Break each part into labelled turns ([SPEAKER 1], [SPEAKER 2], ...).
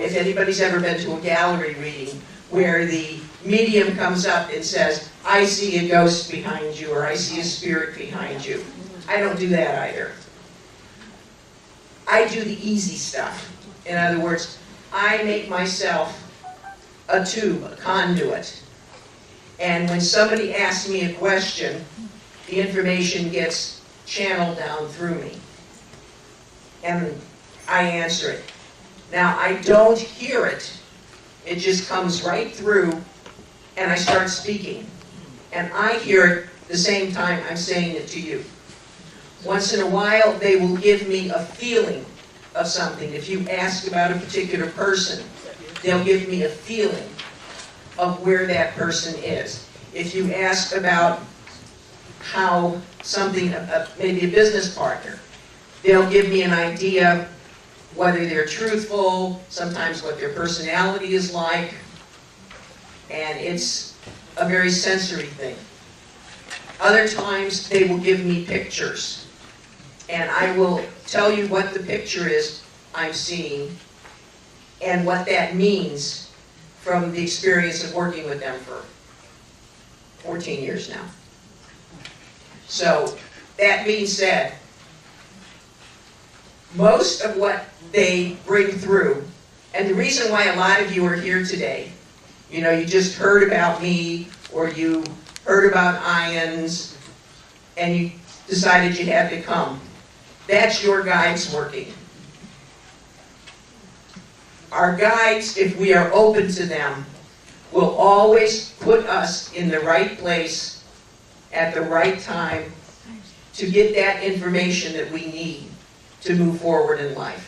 [SPEAKER 1] If anybody's ever been to a gallery reading where the medium comes up and says, I see a ghost behind you, or I see a spirit behind you. I don't do that either. I do the easy stuff. In other words, I make myself a tube, a conduit. And when somebody asks me a question, the information gets channeled down through me. And I answer it. Now, I don't hear it. It just comes right through, and I start speaking. And I hear it the same time I'm saying it to you. Once in a while, they will give me a feeling of something. If you ask about a particular person, they'll give me a feeling of where that person is. If you ask about how something, maybe a business partner, they'll give me an idea whether they're truthful, sometimes what their personality is like, and it's a very sensory thing. Other times they will give me pictures, and I will tell you what the picture is I'm seeing and what that means from the experience of working with them for 14 years now. So, that being said, most of what they bring through, and the reason why a lot of you are here today, you know, you just heard about me, or you heard about ions, and you decided you had to come. That's your guides working. Our guides, if we are open to them, will always put us in the right place at the right time to get that information that we need to move forward in life.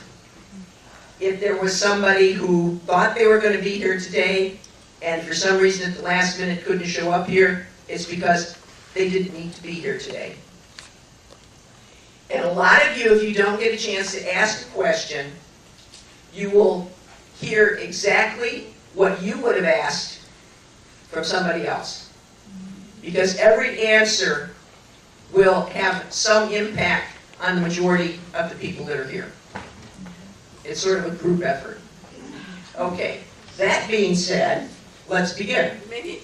[SPEAKER 1] If there was somebody who thought they were going to be here today, and for some reason at the last minute couldn't show up here, it's because they didn't need to be here today. And a lot of you, if you don't get a chance to ask a question, you will hear exactly what you would have asked from somebody else. Because every answer will have some impact on the majority of the people that are here. It's sort of a group effort. Okay, that being said, let's begin.
[SPEAKER 2] Maybe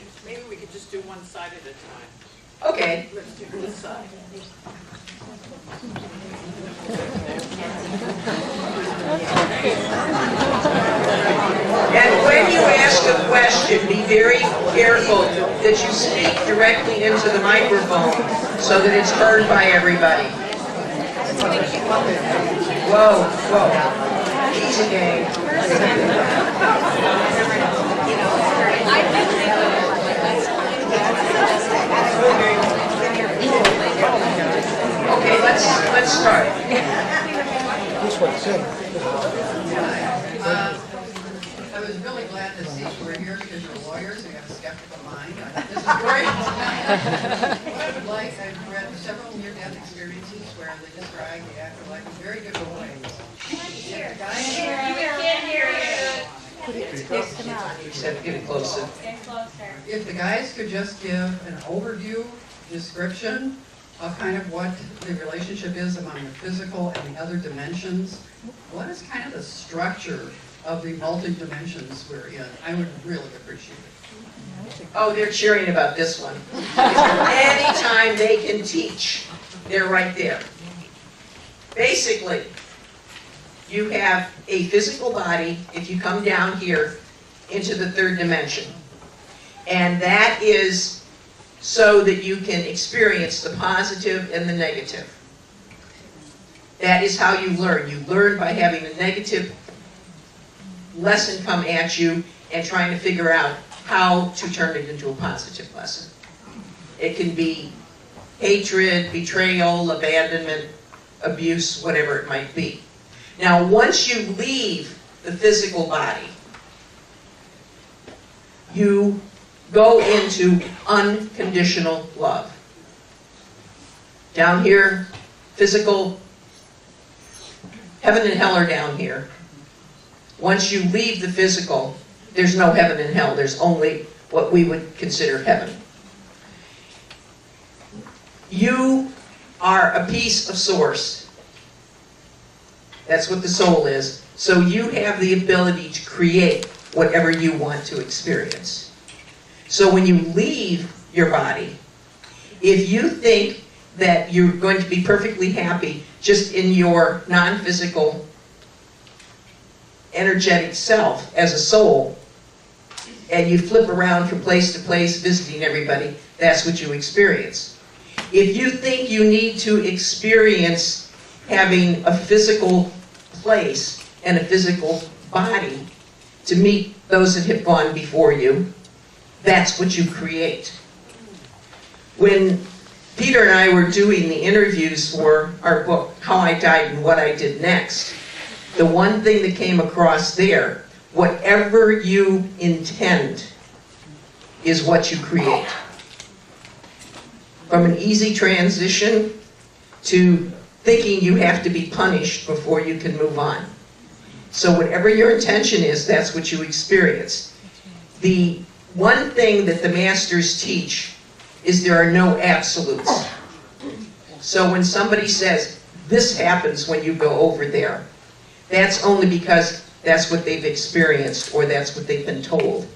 [SPEAKER 2] we could just do one side at a time.
[SPEAKER 1] Okay.
[SPEAKER 2] Let's do this side.
[SPEAKER 1] And when you ask a question, be very careful that you speak directly into the microphone so that it's heard by everybody. Whoa, whoa. Easy gang. Okay, let's start.
[SPEAKER 3] I was really glad to see you were here because you're lawyers and you have a skeptical mind. This is great. What I would like, I've read several near-death experiences where they describe the afterlife in very different ways.
[SPEAKER 1] You just have to get it closer.
[SPEAKER 3] If the guys could just give an overview description of kind of what the relationship is among the physical and the other dimensions, what is kind of the structure of the multi-dimensions we're in, I would really appreciate it.
[SPEAKER 1] Oh, they're cheering about this one. Anytime they can teach, they're right there. Basically, you have a physical body if you come down here into the third dimension. And that is so that you can experience the positive and the negative. That is how you learn. You learn by having a negative lesson come at you and trying to figure out how to turn it into a positive lesson. It can be hatred, betrayal, abandonment, abuse, whatever it might be. Now, once you leave the physical body, you go into unconditional love. Down here, physical, heaven and hell are down here. Once you leave the physical, there's no heaven and hell. There's only what we would consider heaven. You are a piece of source. That's what the soul is. So you have the ability to create whatever you want to experience. So when you leave your body, if you think that you're going to be perfectly happy just in your non-physical, energetic self as a soul, and you flip around from place to place visiting everybody, that's what you experience. If you think you need to experience having a physical place and a physical body to meet those that have gone before you, that's what you create. When Peter and I were doing the interviews for our book, How I Died and What I Did Next, the one thing that came across there, whatever you intend is what you create. From an easy transition to thinking you have to be punished before you can move on. So whatever your intention is, that's what you experience. The one thing that the masters teach is there are no absolutes. So when somebody says, this happens when you go over there, that's only because that's what they've experienced or that's what they've been told.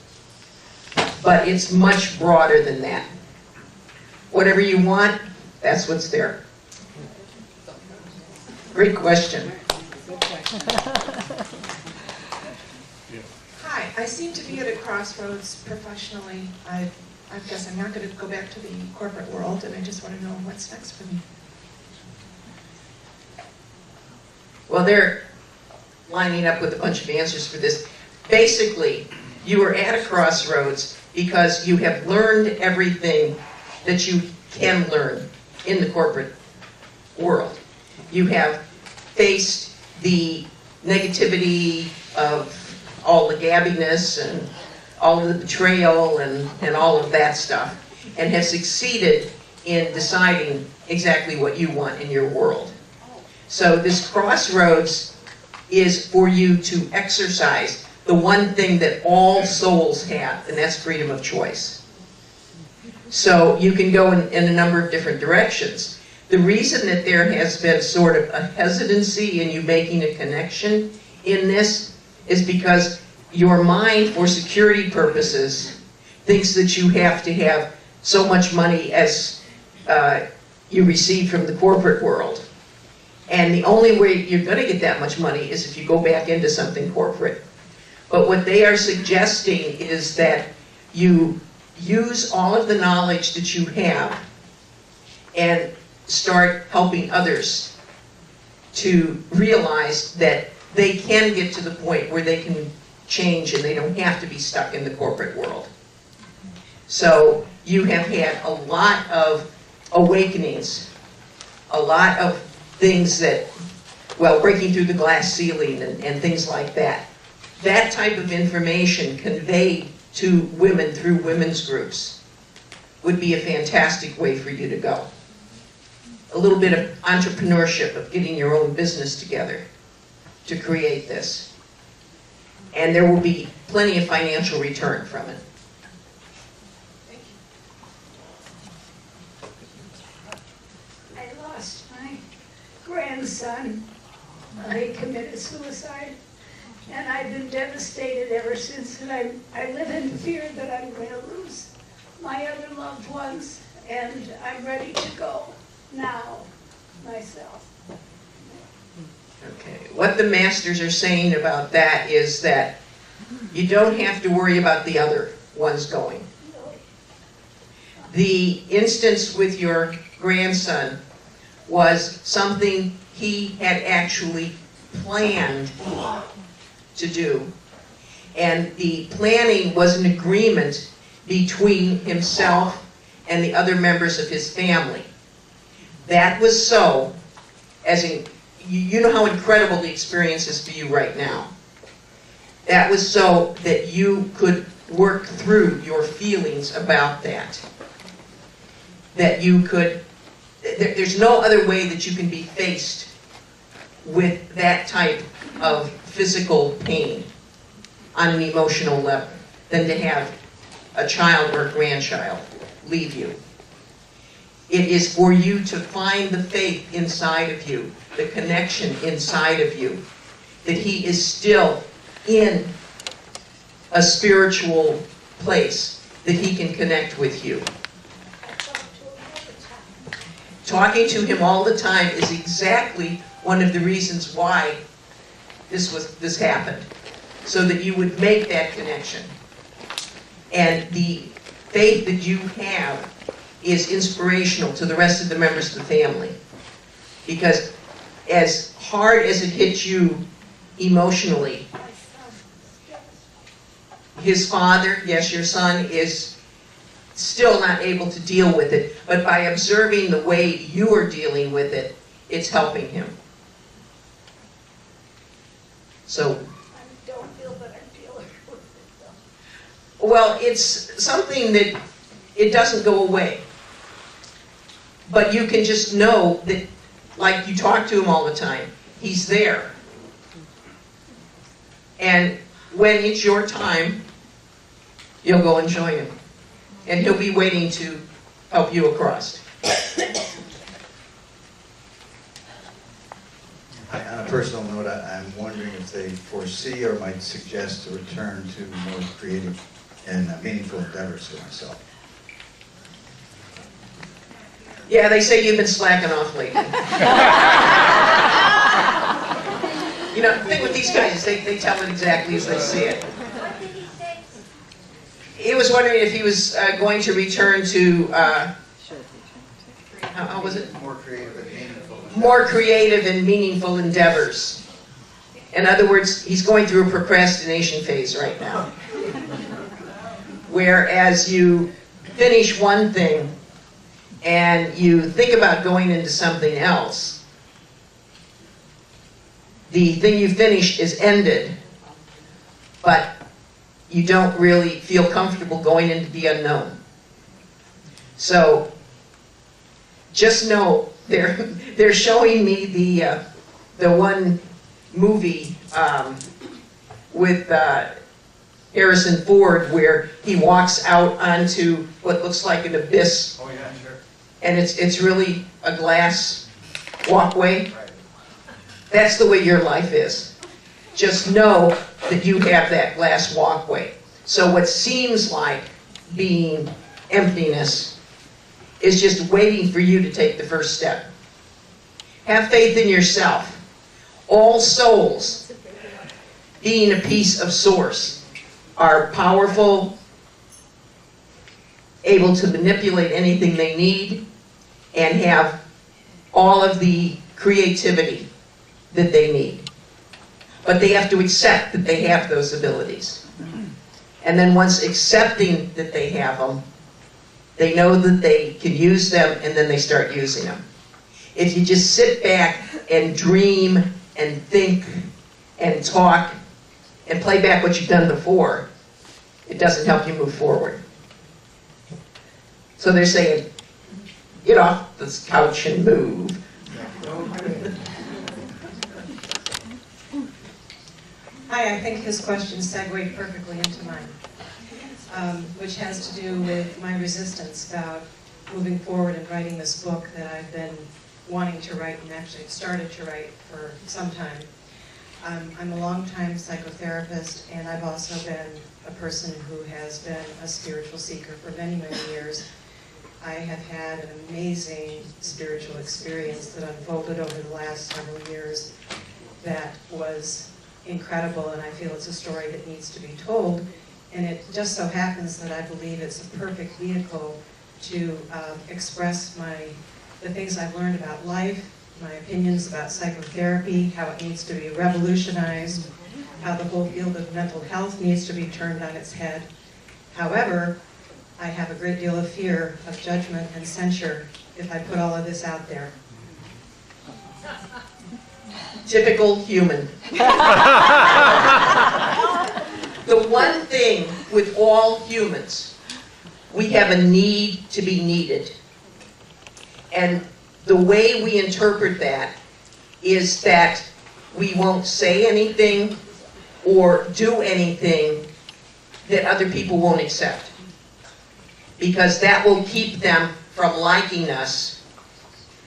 [SPEAKER 1] But it's much broader than that. Whatever you want, that's what's there. Great question.
[SPEAKER 4] Hi, I seem to be at a crossroads professionally. I guess I'm not going to go back to the corporate world, and I just want to know what's next for me.
[SPEAKER 1] Well, they're lining up with a bunch of answers for this. Basically, you are at a crossroads because you have learned everything that you can learn in the corporate world. You have faced the negativity of all the gabbiness and all of the betrayal and all of that stuff, and have succeeded in deciding exactly what you want in your world. So this crossroads is for you to exercise the one thing that all souls have, and that's freedom of choice. So you can go in a number of different directions. The reason that there has been sort of a hesitancy in you making a connection in this is because your mind, for security purposes, thinks that you have to have so much money as you receive from the corporate world. And the only way you're going to get that much money is if you go back into something corporate. But what they are suggesting is that you use all of the knowledge that you have and start helping others to realize that they can get to the point where they can change and they don't have to be stuck in the corporate world. So you have had a lot of awakenings, a lot of things that, well, breaking through the glass ceiling and things like that. That type of information conveyed to women through women's groups would be a fantastic way for you to go. A little bit of entrepreneurship, of getting your own business together to create this. And there will be plenty of financial return from it.
[SPEAKER 5] I lost my grandson. He committed suicide, and I've been devastated ever since. And I live in fear that I'm going to lose my other loved ones, and I'm ready to go now myself.
[SPEAKER 1] Okay. What the masters are saying about that is that you don't have to worry about the other ones going. The instance with your grandson was something he had actually planned to do. And the planning was an agreement between himself and the other members of his family. That was so, as in, you know how incredible the experience is for you right now. That was so that you could work through your feelings about that. That you could, there's no other way that you can be faced with that type of physical pain on an emotional level than to have a child or a grandchild leave you. It is for you to find the faith inside of you, the connection inside of you, that he is still in a spiritual place, that he can connect with you. Talking to him all the time is exactly one of the reasons why this happened, so that you would make that connection. And the faith that you have is inspirational to the rest of the members of the family. Because as hard as it hits you emotionally, his father, yes, your son, is still not able to deal with it, but by observing the way you are dealing with it, it's helping him. So,
[SPEAKER 5] I don't feel that I'm dealing with it though.
[SPEAKER 1] well, it's something that it doesn't go away. But you can just know that, like you talk to him all the time, he's there. And when it's your time, you'll go and join him. And he'll be waiting to help you across.
[SPEAKER 6] On a personal note, I'm wondering if they foresee or might suggest a return to more creative and meaningful endeavors for myself.
[SPEAKER 1] Yeah, they say you've been slacking off lately. You know, the thing with these guys is they tell it exactly as they see it.
[SPEAKER 5] What did he say?
[SPEAKER 1] He was wondering if he was going to return to, how was it?
[SPEAKER 6] More creative and meaningful.
[SPEAKER 1] More creative and meaningful endeavors. In other words, he's going through a procrastination phase right now. Whereas you finish one thing and you think about going into something else, the thing you finished is ended, but you don't really feel comfortable going into the unknown. So just know they're showing me the one movie with Harrison Ford where he walks out onto what looks like an abyss.
[SPEAKER 6] Oh, yeah, sure.
[SPEAKER 1] And it's really a glass walkway.
[SPEAKER 6] Right.
[SPEAKER 1] That's the way your life is. Just know that you have that glass walkway. So what seems like being emptiness is just waiting for you to take the first step. Have faith in yourself. All souls, being a piece of source, are powerful, able to manipulate anything they need, and have all of the creativity that they need. But they have to accept that they have those abilities. And then once accepting that they have them, they know that they can use them, and then they start using them. If you just sit back and dream and think and talk and play back what you've done before, it doesn't help you move forward. So they're saying, get off this couch and move.
[SPEAKER 7] Hi, I think his question segued perfectly into mine, which has to do with my resistance about moving forward and writing this book that I've been wanting to write and actually started to write for some time. I'm a longtime psychotherapist, and I've also been a person who has been a spiritual seeker for many, many years. I have had an amazing spiritual experience that unfolded over the last several years that was incredible, and I feel it's a story that needs to be told. And it just so happens that I believe it's a perfect vehicle to express the things I've learned about life, my opinions about psychotherapy, how it needs to be revolutionized, how the whole field of mental health needs to be turned on its head. However, I have a great deal of fear of judgment and censure if I put all of this out there.
[SPEAKER 1] Typical human. The one thing with all humans. We have a need to be needed. And the way we interpret that is that we won't say anything or do anything that other people won't accept. Because that will keep them from liking us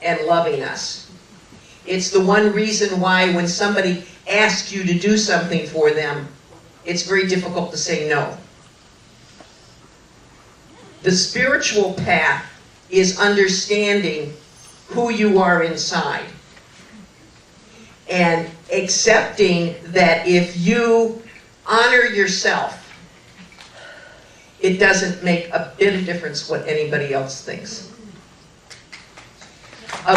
[SPEAKER 1] and loving us. It's the one reason why when somebody asks you to do something for them, it's very difficult to say no. The spiritual path is understanding who you are inside and accepting that if you honor yourself, it doesn't make a bit of difference what anybody else thinks. A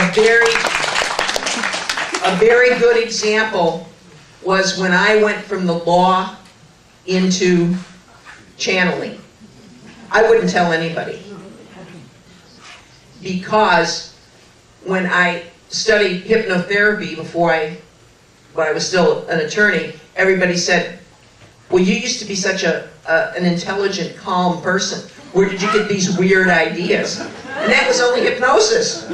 [SPEAKER 1] very good example was when I went from the law into channeling. I wouldn't tell anybody. Because when I studied hypnotherapy when I was still an attorney, everybody said, well, you used to be such an intelligent, calm person. Where did you get these weird ideas? And that was only hypnosis.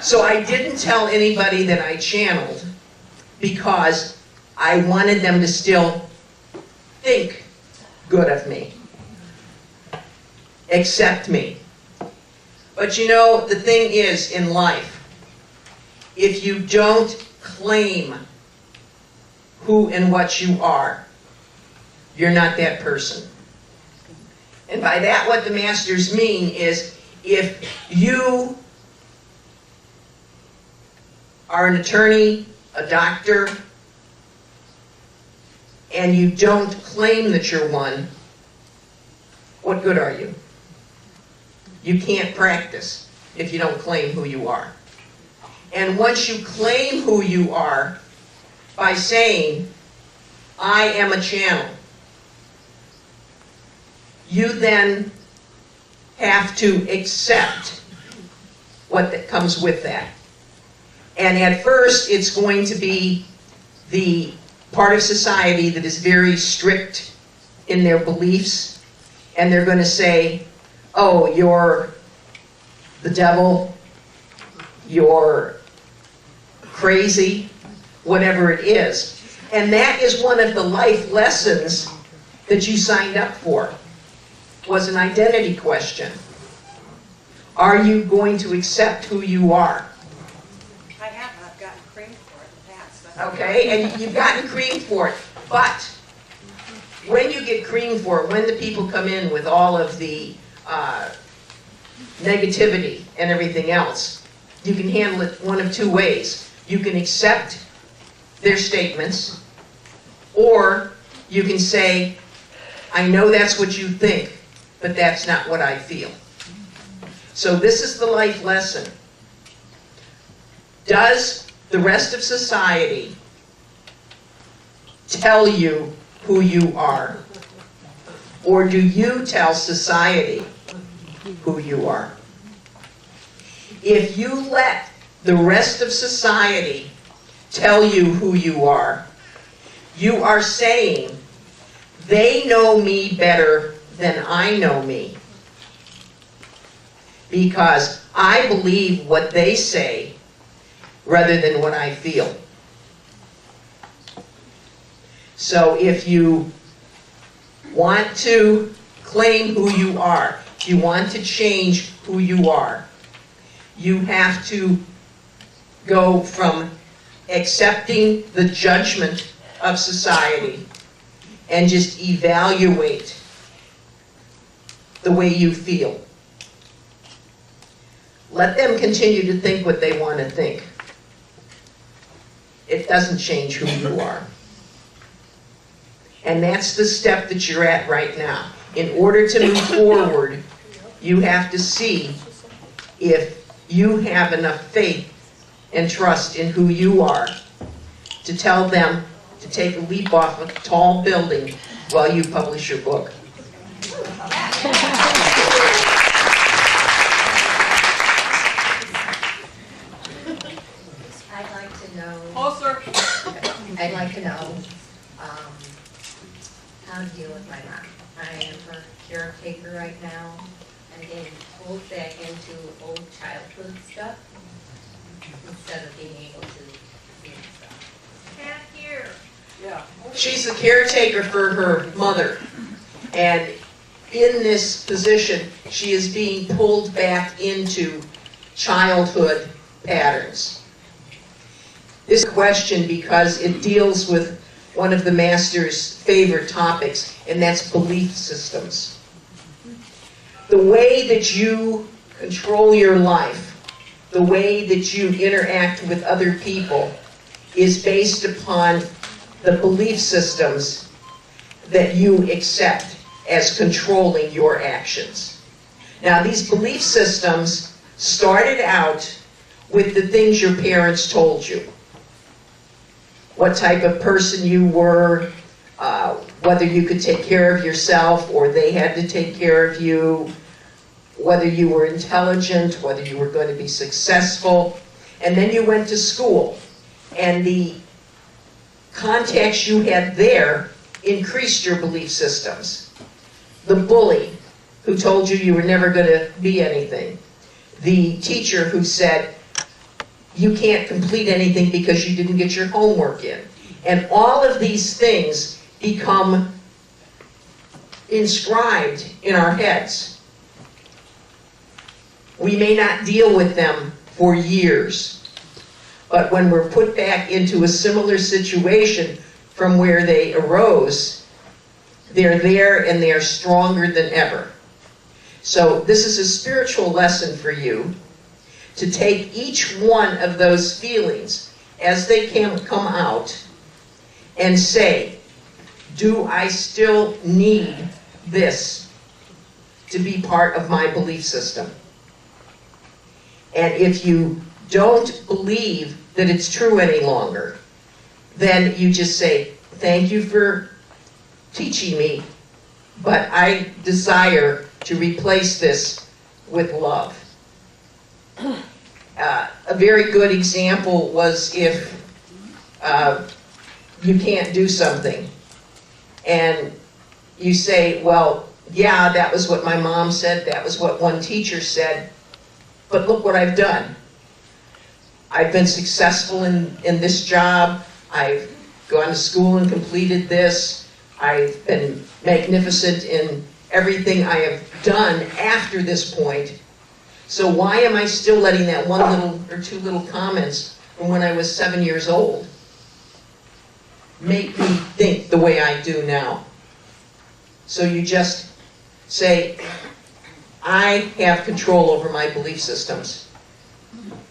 [SPEAKER 1] So I didn't tell anybody that I channeled because I wanted them to still think good of me, accept me. But you know, the thing is in life, if you don't claim who and what you are, you're not that person. And by that, what the masters mean is, if you are an attorney, a doctor, and you don't claim that you're one, what good are you? You can't practice if you don't claim who you are. And once you claim who you are by saying, I am a channel, you then have to accept what that comes with that. And at first, it's going to be the part of society that is very strict in their beliefs, and they're going to say, oh, you're the devil, you're crazy, whatever it is. And that is one of the life lessons that you signed up for, was an identity question. Are you going to accept who you are?
[SPEAKER 2] I have, and I've gotten creamed for it in the past.
[SPEAKER 1] Okay, and you've gotten creamed for it. But when you get creamed for it, when the people come in with all of the negativity and everything else, you can handle it one of two ways. You can accept their statements, or you can say, I know that's what you think, but that's not what I feel. So this is the life lesson. Does the rest of society tell you who you are? Or do you tell society who you are? If you let the rest of society tell you who you are saying, they know me better than I know me. Because I believe what they say rather than what I feel. So if you want to claim who you are, if you want to change who you are, you have to go from accepting the judgment of society and just evaluate the way you feel. Let them continue to think what they want to think. It doesn't change who you are. And that's the step that you're at right now. In order to move forward, you have to see if you have enough faith and trust in who you are to tell them to take a leap off a tall building while you publish your book.
[SPEAKER 8] I'd like to know,
[SPEAKER 2] Closer.
[SPEAKER 8] I'd like to know, how do now I'm getting pulled back into old childhood stuff instead of being able to see stuff.
[SPEAKER 2] Cat here.
[SPEAKER 3] Yeah.
[SPEAKER 1] She's the caretaker for her mother. And in this position, she is being pulled back into childhood patterns. This question, because it deals with one of the master's favorite topics, and that's belief systems. The way that you control your life, the way that you interact with other people, is based upon the belief systems that you accept as controlling your actions. Now, these belief systems started out with the things your parents told you. What type of person you were, whether you could take care of yourself or they had to take care of you, whether you were intelligent, whether you were going to be successful. And then you went to school, and the contacts you had there increased your belief systems. The bully who told you you were never going to be anything. The teacher who said you can't complete anything because you didn't get your homework in. And all of these things become inscribed in our heads. We may not deal with them for years, but when we're put back into a similar situation from where they arose, they're there and they are stronger than ever. So this is a spiritual lesson for you to take each one of those feelings as they can come out and say, do I still need this to be part of my belief system? And if you don't believe that it's true any longer, then you just say, thank you for teaching me, but I desire to replace this with love. A very good example was if you can't do something and you say, well, yeah, that was what my mom said, that was what one teacher said, but look what I've done. I've been successful in this job, I've gone to school and completed this, I've been magnificent in everything I have done after this point. So why am I still letting that one little or two little comments from when I was 7 years old make me think the way I do now? So you just say, I have control over my belief systems,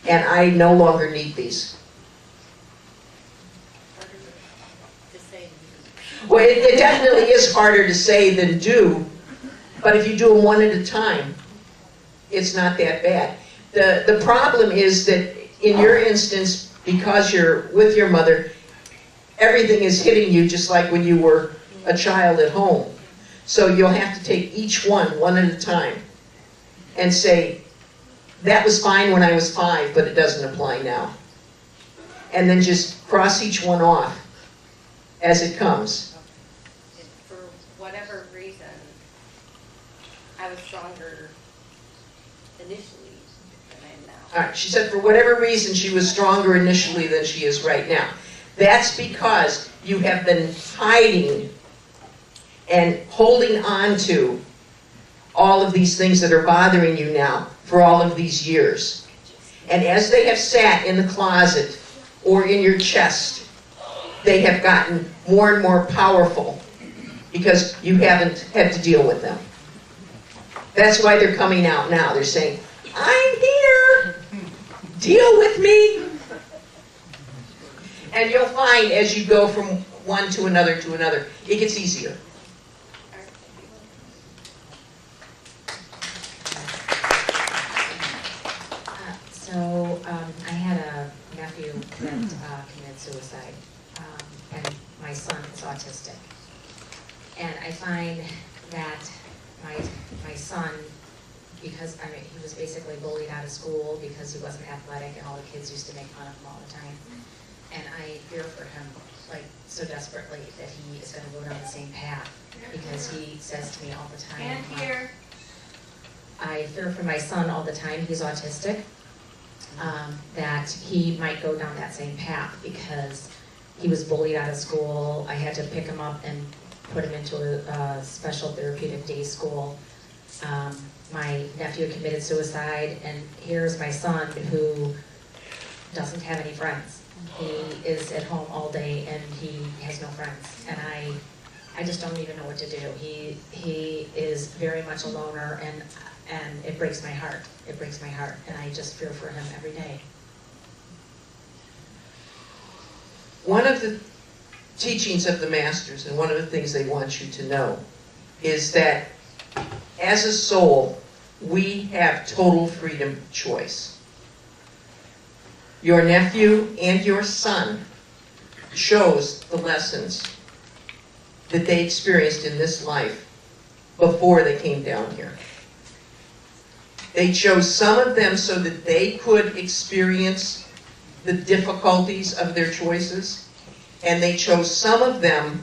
[SPEAKER 1] and I no longer need these. Well, it definitely is harder to say than do, but if you do them one at a time, it's not that bad. The problem is that in your instance, because you're with your mother, everything is hitting you just like when you were a child at home. So you'll have to take each one at a time and say, that was fine when I was 5, but it doesn't apply now. And then just cross each one off as it comes.
[SPEAKER 8] For whatever reason, I was stronger initially than I am now.
[SPEAKER 1] All right, she said for whatever reason she was stronger initially than she is right now. That's because you have been hiding and holding on to all of these things that are bothering you now for all of these years. And as they have sat in the closet or in your chest, they have gotten more and more powerful because you haven't had to deal with them. That's why they're coming out now. They're saying, I'm here, deal with me. And you'll find as you go from one to another, it gets easier.
[SPEAKER 9] I had a nephew that committed suicide, and my son is autistic. And I find that my son, because he was basically bullied out of school because he wasn't athletic, and all the kids used to make fun of him all the time. And I fear for him, like, so desperately that he is going to go down the same path, because he says to me all the time,
[SPEAKER 2] And here.
[SPEAKER 9] I fear for my son all the time. He's autistic. That he might go down that same path because he was bullied out of school. I had to pick him up and put him into a special therapeutic day school. My nephew committed suicide, and here's my son who doesn't have any friends. He is at home all day and he has no friends, and I just don't even know what to do. He is very much a loner, and it breaks my heart. It breaks my heart, and I just fear for him every day.
[SPEAKER 1] One of the teachings of the Masters, and one of the things they want you to know, is that as a soul, we have total freedom of choice. Your nephew and your son chose the lessons that they experienced in this life before they came down here. They chose some of them so that they could experience the difficulties of their choices, and they chose some of them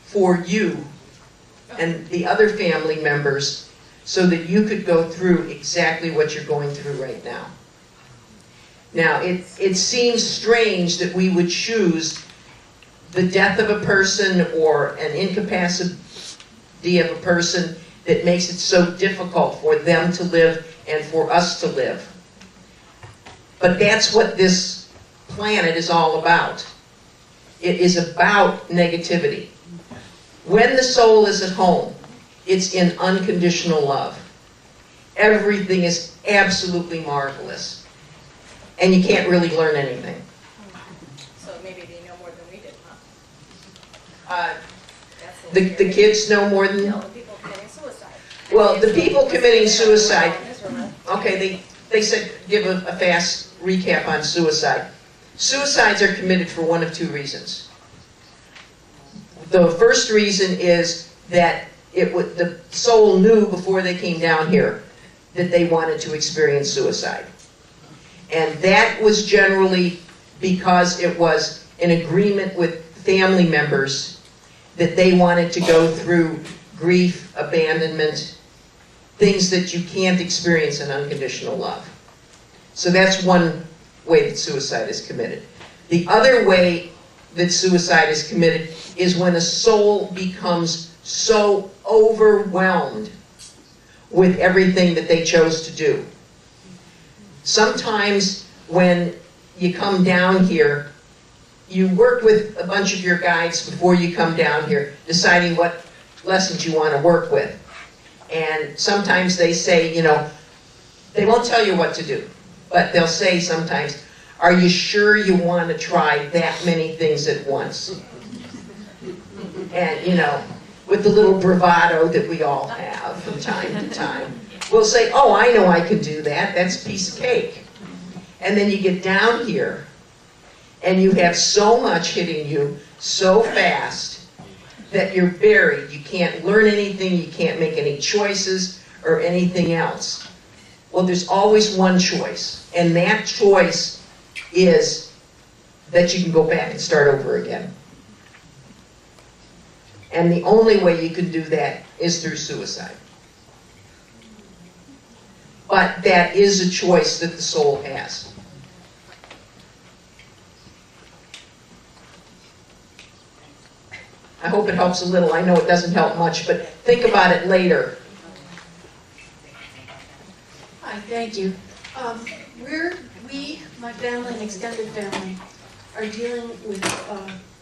[SPEAKER 1] for you and the other family members so that you could go through exactly what you're going through right now. Now, it seems strange that we would choose the death of a person or an incapacity of a person that makes it so difficult for them to live and for us to live. But that's what this planet is all about. It is about negativity. When the soul is at home, it's in unconditional love. Everything is absolutely marvelous. And you can't really learn anything.
[SPEAKER 2] So maybe they know more than we did, huh? That's a little
[SPEAKER 1] The kids know more than...
[SPEAKER 2] No, the people committing suicide.
[SPEAKER 1] Well, the people committing suicide,
[SPEAKER 2] Miserable.
[SPEAKER 1] okay, they said give a fast recap on suicide. Suicides are committed for one of two reasons. The first reason is that the soul knew before they came down here that they wanted to experience suicide. And that was generally because it was an agreement with family members that they wanted to go through grief, abandonment, things that you can't experience in unconditional love. So that's one way that suicide is committed. The other way that suicide is committed is when a soul becomes so overwhelmed with everything that they chose to do. Sometimes when you come down here, you work with a bunch of your guides before you come down here, deciding what lessons you want to work with. And sometimes they say, you know, they won't tell you what to do, but they'll say sometimes, are you sure you want to try that many things at once? And, you know, with the little bravado that we all have from time to time, we'll say, oh, I know I can do that. That's a piece of cake. And then you get down here, and you have so much hitting you so fast that you're buried. You can't learn anything. You can't make any choices or anything else. Well, there's always one choice, and that choice is that you can go back and start over again. And the only way you can do that is through suicide. But that is a choice that the soul has. I hope it helps a little. I know it doesn't help much, but think about it later.
[SPEAKER 5] Hi, thank you. We, my family and extended family, are dealing with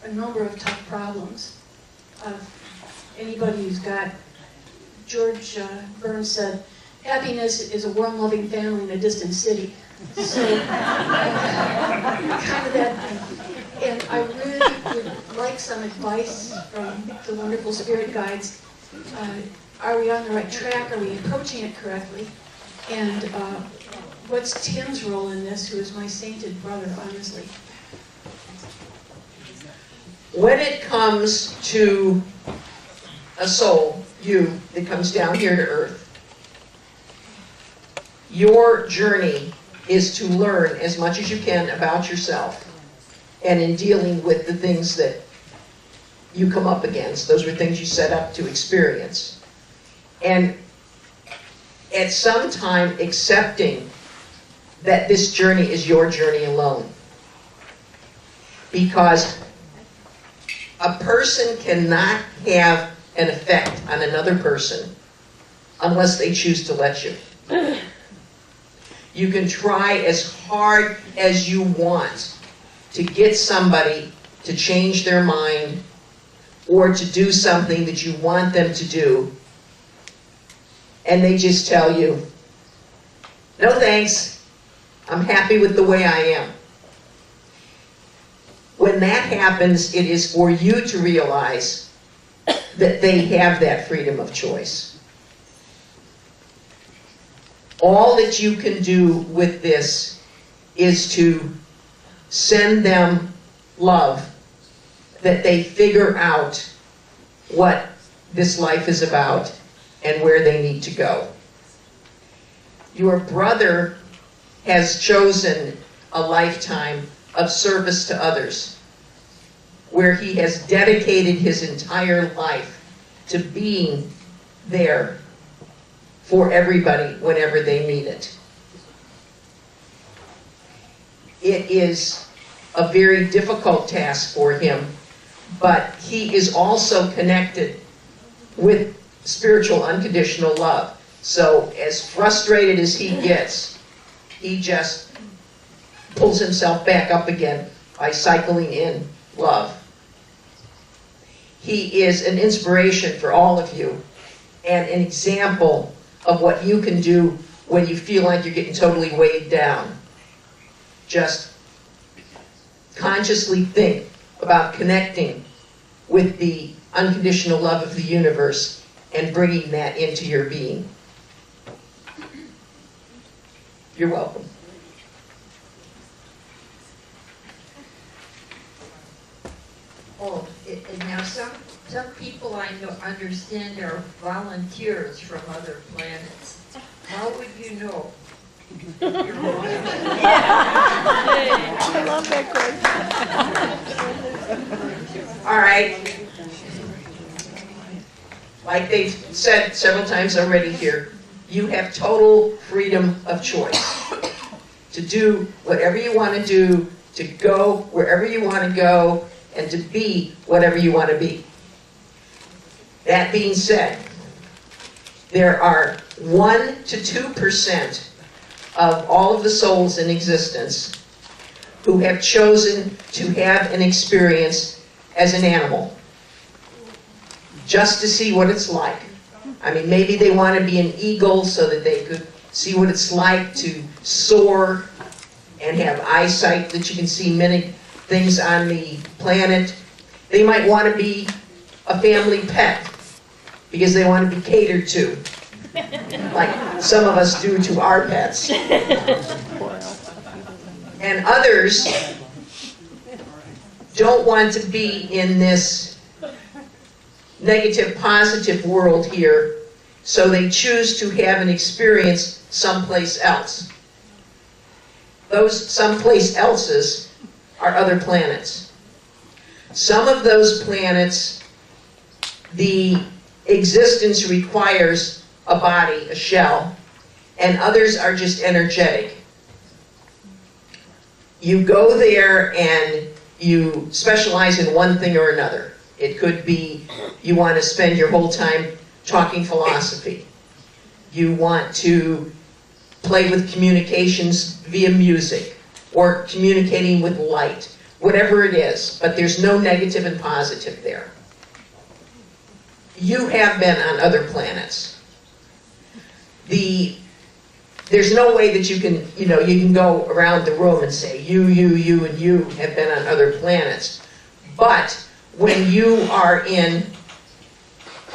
[SPEAKER 5] a number of tough problems. Anybody who's got, George Burns said, happiness is a warm-loving family in a distant city. So, kind of that thing. And I really would like some advice from the wonderful spirit guides. Are we on the right track? Are we approaching it correctly? And what's Tim's role in this, who is my sainted brother, honestly?
[SPEAKER 1] When it comes to a soul, you, that comes down here to earth, your journey is to learn as much as you can about yourself, and in dealing with the things that you come up against. Those were things you set up to experience. And at some time accepting that this journey is your journey alone. Because a person cannot have an effect on another person unless they choose to let you. You can try as hard as you want to get somebody to change their mind or to do something that you want them to do, and they just tell you, no thanks, I'm happy with the way I am. When that happens, it is for you to realize that they have that freedom of choice. All that you can do with this is to send them love, that they figure out what this life is about and where they need to go. Your brother has chosen a lifetime of service to others, where he has dedicated his entire life to being there for everybody whenever they need it. It is a very difficult task for him, but he is also connected with spiritual unconditional love. So as frustrated as he gets, he just pulls himself back up again by cycling in love. He is an inspiration for all of you and an example of what you can do when you feel like you're getting totally weighed down. Just consciously think about connecting with the unconditional love of the universe and bringing that into your being. You're welcome.
[SPEAKER 10] Oh, now some people I know understand are volunteers from other planets. How would you know?
[SPEAKER 11] I love that question.
[SPEAKER 1] All right. Like they've said several times already here, you have total freedom of choice to do whatever you want to do, to go wherever you want to go, and to be whatever you want to be. That being said, there are 1 to 2% of all of the souls in existence who have chosen to have an experience as an animal, just to see what it's like. I mean, maybe they want to be an eagle so that they could see what it's like to soar and have eyesight that you can see many things on the planet. They might want to be a family pet because they want to be catered to, like some of us do to our pets. And others don't want to be in this negative, positive world here, so they choose to have an experience someplace else. Those someplace else's are other planets. Some of those planets, the existence requires a body, a shell, and others are just energetic. You go there and you specialize in one thing or another. It could be you want to spend your whole time talking philosophy. You want to play with communications via music or communicating with light, whatever it is, but there's no negative and positive there. You have been on other planets. There's no way that you can, you can go around the room and say, you, and you have been on other planets. But when you are in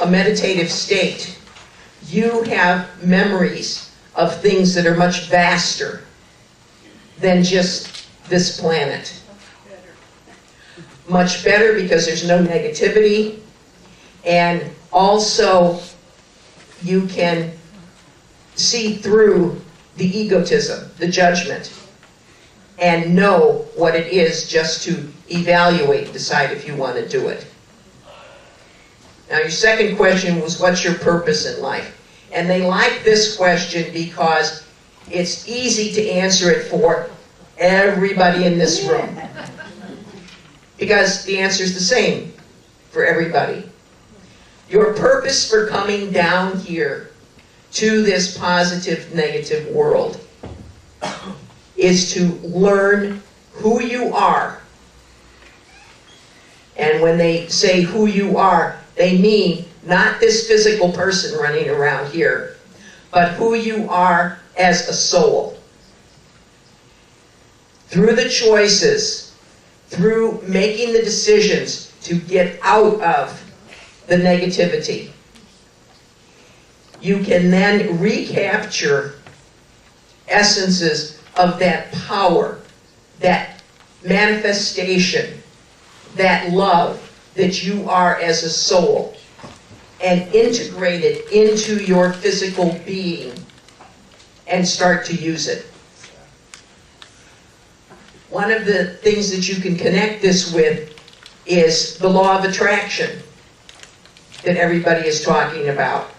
[SPEAKER 1] a meditative state, you have memories of things that are much vaster than just this planet. Much better because there's no negativity, and also you can see through the egotism, the judgment, and know what it is just to evaluate, decide if you want to do it. Now your second question was, what's your purpose in life? And they like this question because it's easy to answer it for everybody in this room. Because the answer is the same for everybody. Your purpose for coming down here to this positive, negative world is to learn who you are. And when they say who you are, they mean not this physical person running around here, but who you are as a soul. Through the choices, through making the decisions to get out of the negativity, you can then recapture essences of that power, that manifestation, that love that you are as a soul, and integrate it into your physical being and start to use it. One of the things that you can connect this with is the law of attraction that everybody is talking about.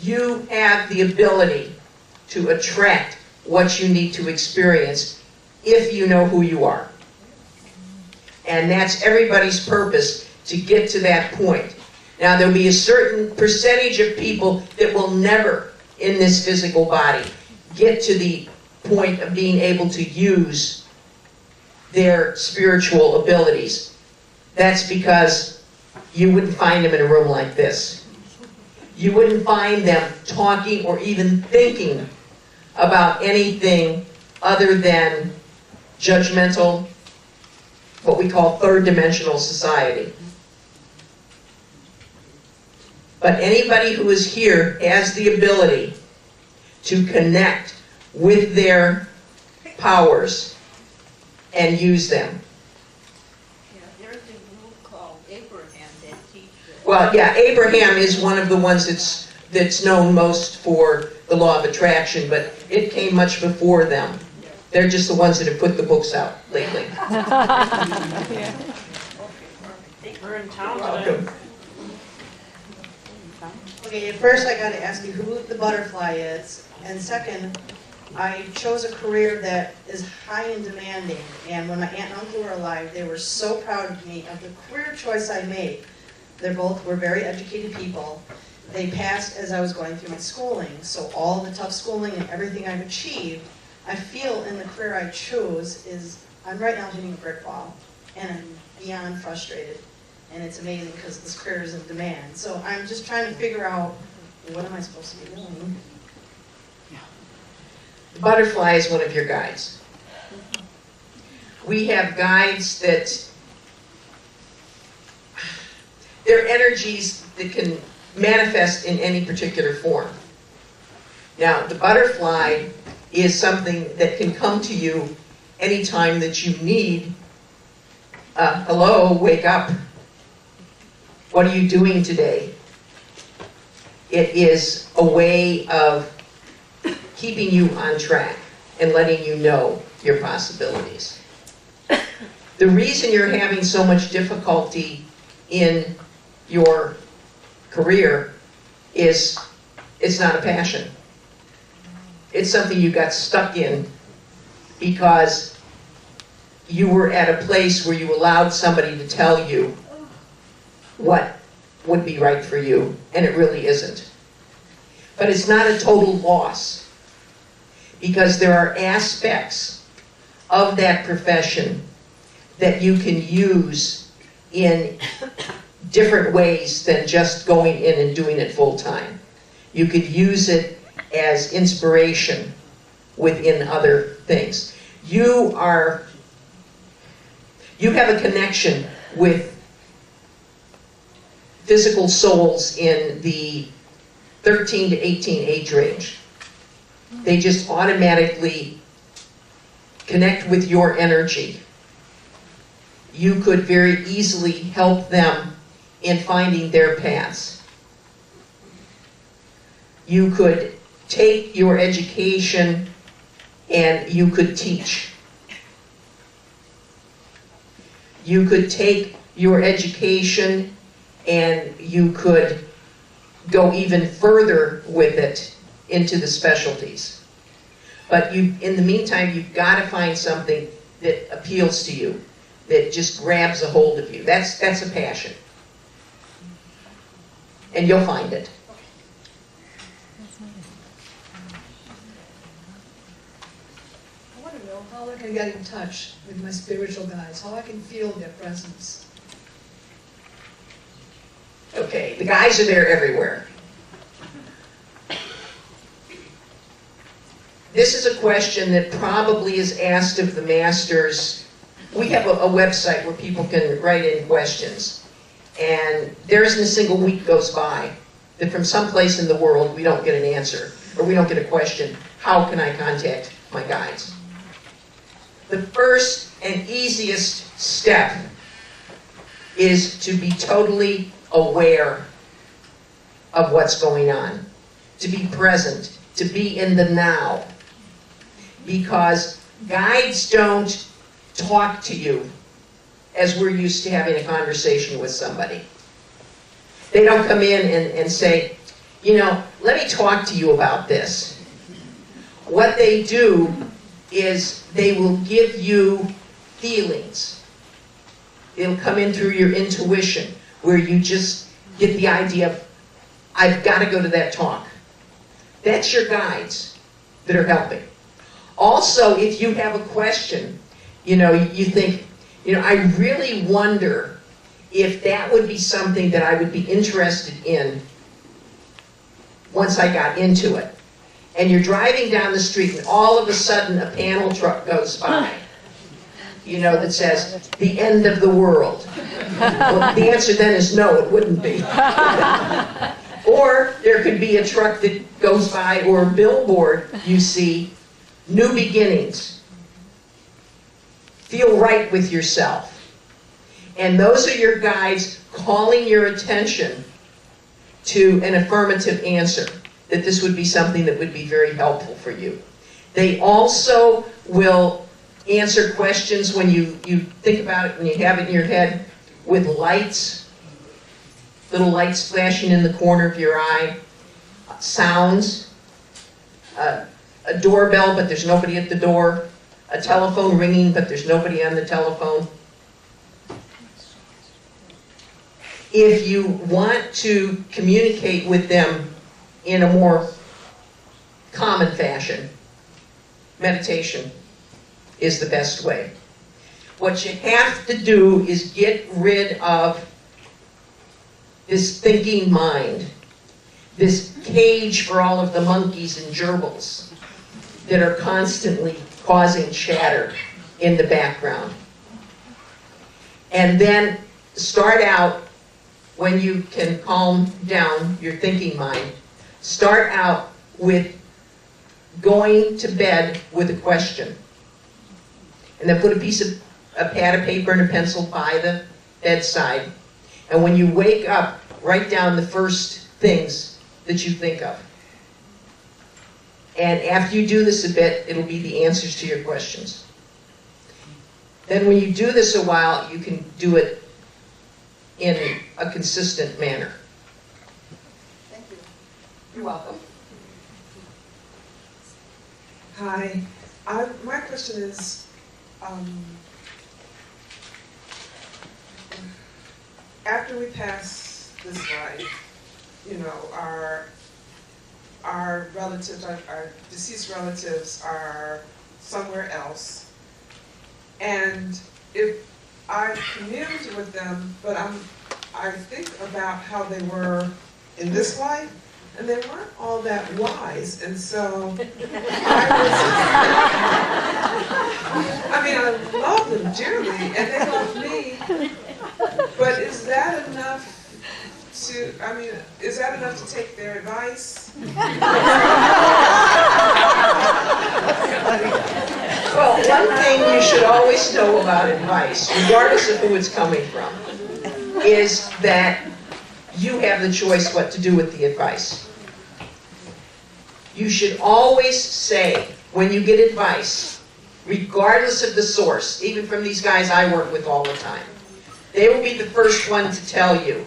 [SPEAKER 1] You have the ability to attract what you need to experience if you know who you are. And that's everybody's purpose, to get to that point. Now, there'll be a certain percentage of people that will never, in this physical body, get to the point of being able to use their spiritual abilities. That's because you wouldn't find them in a room like this. You wouldn't find them talking or even thinking about anything other than judgmental, what we call third-dimensional society. But anybody who is here has the ability to connect with their powers and use them.
[SPEAKER 10] Yeah, there's a group called Abraham that teaches.
[SPEAKER 1] Well, yeah, Abraham is one of the ones that's known most for the law of attraction, but it came much before them. They're just the ones that have put the books out lately.
[SPEAKER 11] We're in town
[SPEAKER 1] Welcome.
[SPEAKER 12] Okay, first I gotta ask you who the butterfly is, and second, I chose a career that is high and demanding, and when my aunt and uncle were alive, they were so proud of me of the career choice I made. They both were very educated people. They passed as I was going through my schooling, so all the tough schooling and everything I've achieved, I feel in the career I chose is, I'm right now hitting a brick wall, and I'm beyond frustrated. And it's amazing because this career is in demand. So I'm just trying to figure out, what am I supposed to be doing?
[SPEAKER 1] The butterfly is one of your guides. We have guides that, they're energies that can manifest in any particular form. Now, the butterfly is something that can come to you anytime that you need, hello, wake up. What are you doing today? It is a way of keeping you on track and letting you know your possibilities. The reason you're having so much difficulty in your career is it's not a passion. It's something you got stuck in because you were at a place where you allowed somebody to tell you what would be right for you, and it really isn't. But it's not a total loss, because there are aspects of that profession that you can use in different ways than just going in and doing it full time. You could use it as inspiration within other things. You have a connection with physical souls in the 13 to 18 age range. They just automatically connect with your energy. You could very easily help them in finding their paths. You could take your education and you could teach. You could take your education and you could go even further with it into the specialties. But in the meantime, you've got to find something that appeals to you, that just grabs a hold of you. That's a passion. And you'll find it.
[SPEAKER 5] I want to know how I can get in touch with my spiritual guides, how I can feel their presence.
[SPEAKER 1] Okay, the guys are there everywhere. This is a question that probably is asked of the masters. We have a website where people can write in questions. And there isn't a single week goes by that from someplace in the world we don't get an answer, or we don't get a question, how can I contact my guides? The first and easiest step is to be totally aware of what's going on, to be present, to be in the now. Because guides don't talk to you as we're used to having a conversation with somebody. They don't come in and say, you know, let me talk to you about this. What they do is they will give you feelings. It'll come in through your intuition, where you just get the idea of, I've got to go to that talk. That's your guides that are helping. Also, if you have a question, you know, you think, you know, I really wonder if that would be something that I would be interested in once I got into it. And you're driving down the street and all of a sudden a panel truck goes by, you know, that says, the end of the world. Well, the answer then is no, it wouldn't be. Or there could be a truck that goes by, or a billboard you see, new beginnings. Feel right with yourself. And those are your guides calling your attention to an affirmative answer, that this would be something that would be very helpful for you. They also will answer questions when you think about it, when you have it in your head, with lights, little lights flashing in the corner of your eye, sounds, a doorbell but there's nobody at the door, a telephone ringing but there's nobody on the telephone. If you want to communicate with them in a more common fashion, meditation is the best way. What you have to do is get rid of this thinking mind, this cage for all of the monkeys and gerbils that are constantly causing chatter in the background. And then start out, when you can calm down your thinking mind, start out with going to bed with a question. And then put a pad of paper and a pencil by the bedside. And when you wake up, write down the first things that you think of. And after you do this a bit, it'll be the answers to your questions. Then when you do this a while, you can do it in a consistent manner.
[SPEAKER 2] Thank you.
[SPEAKER 1] You're welcome.
[SPEAKER 4] Hi, my question is, after we pass this life, you know, our relatives, our deceased relatives are somewhere else, and if I communed with them, but I think about how they were in this life, and they weren't all that wise, and so I love them dearly, and they love me, but is that enough to take their advice?
[SPEAKER 1] Well, one thing you should always know about advice, regardless of who it's coming from, is that you have the choice what to do with the advice. You should always say, when you get advice, regardless of the source, even from these guys I work with all the time, they will be the first one to tell you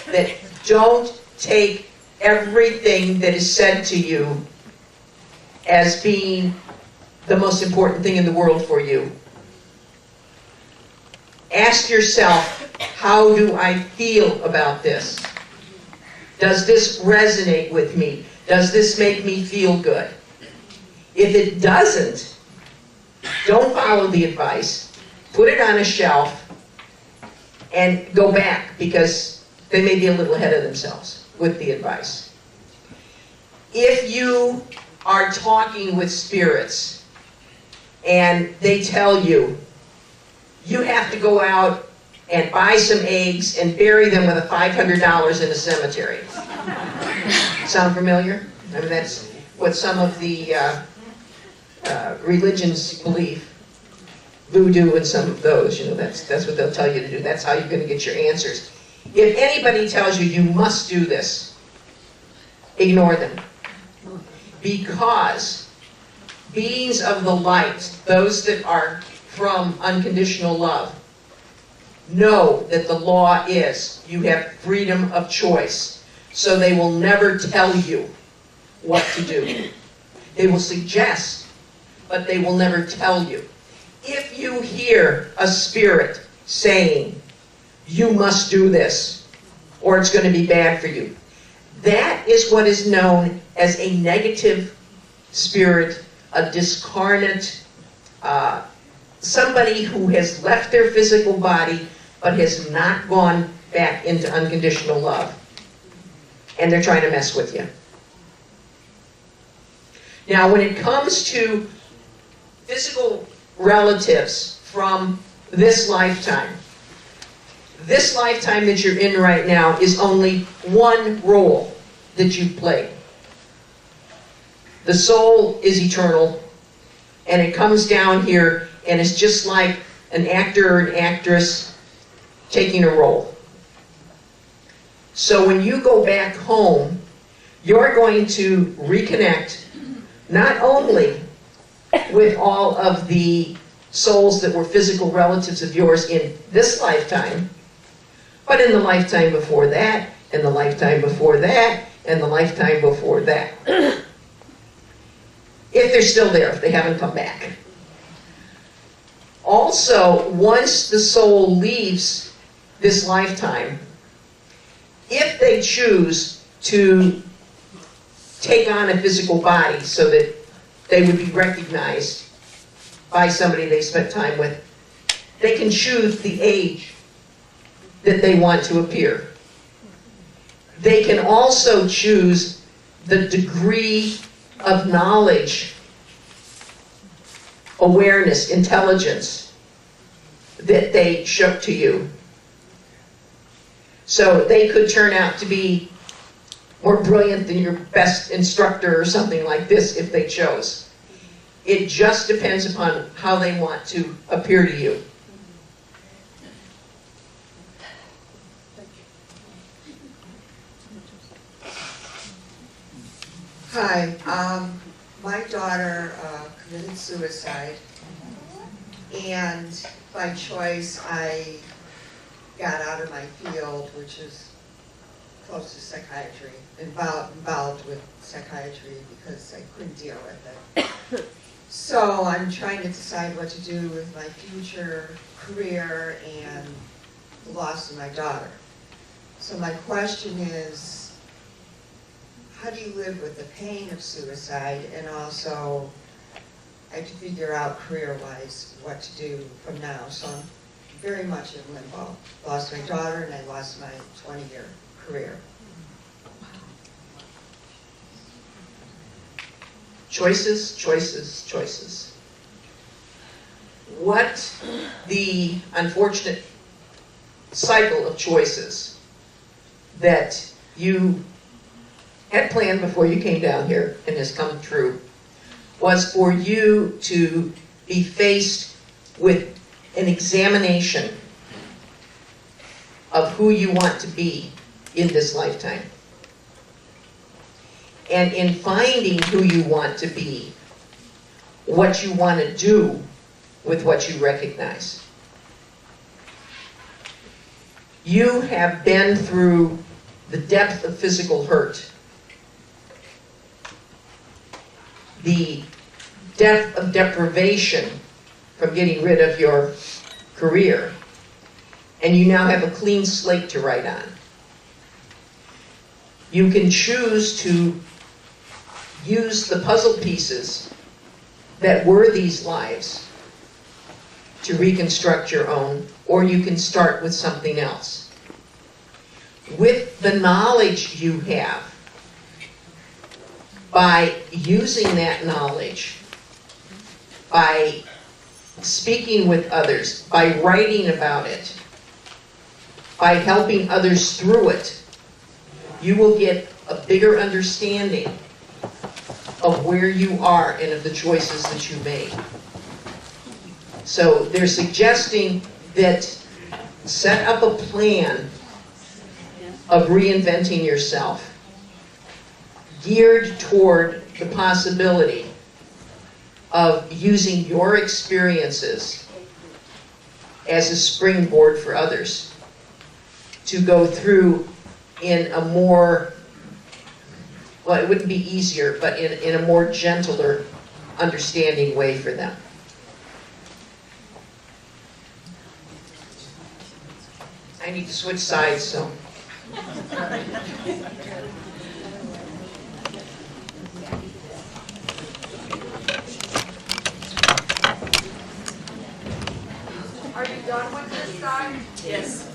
[SPEAKER 1] that don't take everything that is said to you as being the most important thing in the world for you. Ask yourself, how do I feel about this? Does this resonate with me? Does this make me feel good? If it doesn't, don't follow the advice. Put it on a shelf and go back, because they may be a little ahead of themselves with the advice. If you are talking with spirits and they tell you, you have to go out and buy some eggs and bury them with $500 in a cemetery. Sound familiar? I mean, that's what some of the religions believe. Voodoo and some of those, you know, that's what they'll tell you to do. That's how you're going to get your answers. If anybody tells you you must do this, ignore them. Because beings of the light, those that are from unconditional love, know that the law is you have freedom of choice. So they will never tell you what to do. They will suggest, but they will never tell you. If you hear a spirit saying, you must do this, or it's going to be bad for you, that is what is known as a negative spirit, a discarnate, somebody who has left their physical body but has not gone back into unconditional love. And they're trying to mess with you. Now, when it comes to physical relatives from this lifetime that you're in right now is only one role that you play. The soul is eternal, and it comes down here, and it's just like an actor or an actress taking a role. So when you go back home, you're going to reconnect not only with all of the souls that were physical relatives of yours in this lifetime, but in the lifetime before that, and the lifetime before that, and the lifetime before that. If they're still there, if they haven't come back. Also, once the soul leaves this lifetime, if they choose to take on a physical body so that they would be recognized by somebody they spent time with, they can choose the age that they want to appear. They can also choose the degree of knowledge, awareness, intelligence that they show to you. So they could turn out to be more brilliant than your best instructor or something like this if they chose. It just depends upon how they want to appear to you.
[SPEAKER 13] Hi, my daughter committed suicide, and by choice I got out of my field, which is close to psychiatry, involved with psychiatry because I couldn't deal with it. So I'm trying to decide what to do with my future career and the loss of my daughter. So my question is, how do you live with the pain of suicide, and also I have to figure out career-wise what to do from now. So I'm very much in limbo. Lost my daughter and I lost my 20-year career.
[SPEAKER 1] Choices, choices, choices. What the unfortunate cycle of choices that you had planned before you came down here and has come true was for you to be faced with an examination of who you want to be in this lifetime. And in finding who you want to be, what you want to do with what you recognize. You have been through the depth of physical hurt the depth of deprivation from getting rid of your career, and you now have a clean slate to write on. You can choose to use the puzzle pieces that were these lives to reconstruct your own, or you can start with something else. With the knowledge you have, by using that knowledge, by speaking with others, by writing about it, by helping others through it, you will get a bigger understanding of where you are and of the choices that you made. So they're suggesting that set up a plan of reinventing yourself, geared toward the possibility of using your experiences as a springboard for others to go through in a more, well, it wouldn't be easier, but in a more gentler, understanding way for them. I need to switch sides, so.
[SPEAKER 10] Are you done with this side?
[SPEAKER 2] Yes.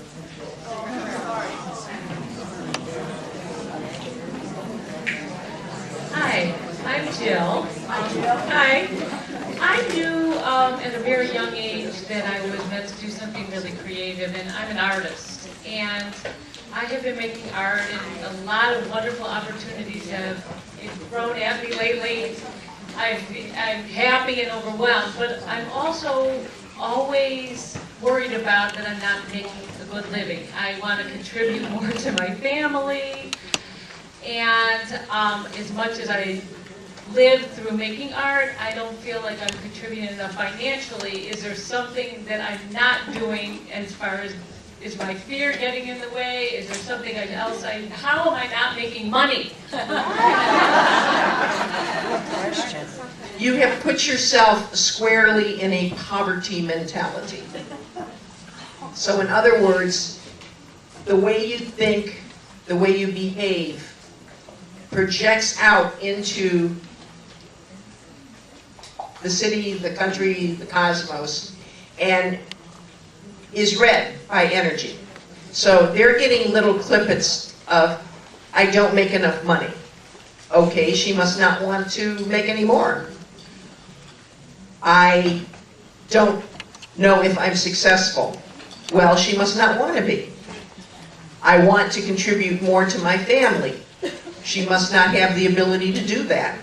[SPEAKER 14] Hi, I'm Jill. Hi. I knew at a very young age that I was meant to do something really creative, and I'm an artist. And I have been making art, and a lot of wonderful opportunities have thrown at me lately. I'm happy and overwhelmed, but I'm also always worried about that I'm not making a good living. I want to contribute more to my family, and as much as I live through making art, I don't feel like I'm contributing enough financially. Is there something that I'm not doing as far as, is my fear getting in the way? Is there something else how am I not making money?
[SPEAKER 1] You have put yourself squarely in a poverty mentality. So in other words, the way you think, the way you behave, projects out into the city, the country, the cosmos, and is read by energy. So they're getting little clippets of, I don't make enough money. Okay, she must not want to make any more. I don't know if I'm successful. Well, she must not want to be. I want to contribute more to my family. She must not have the ability to do that.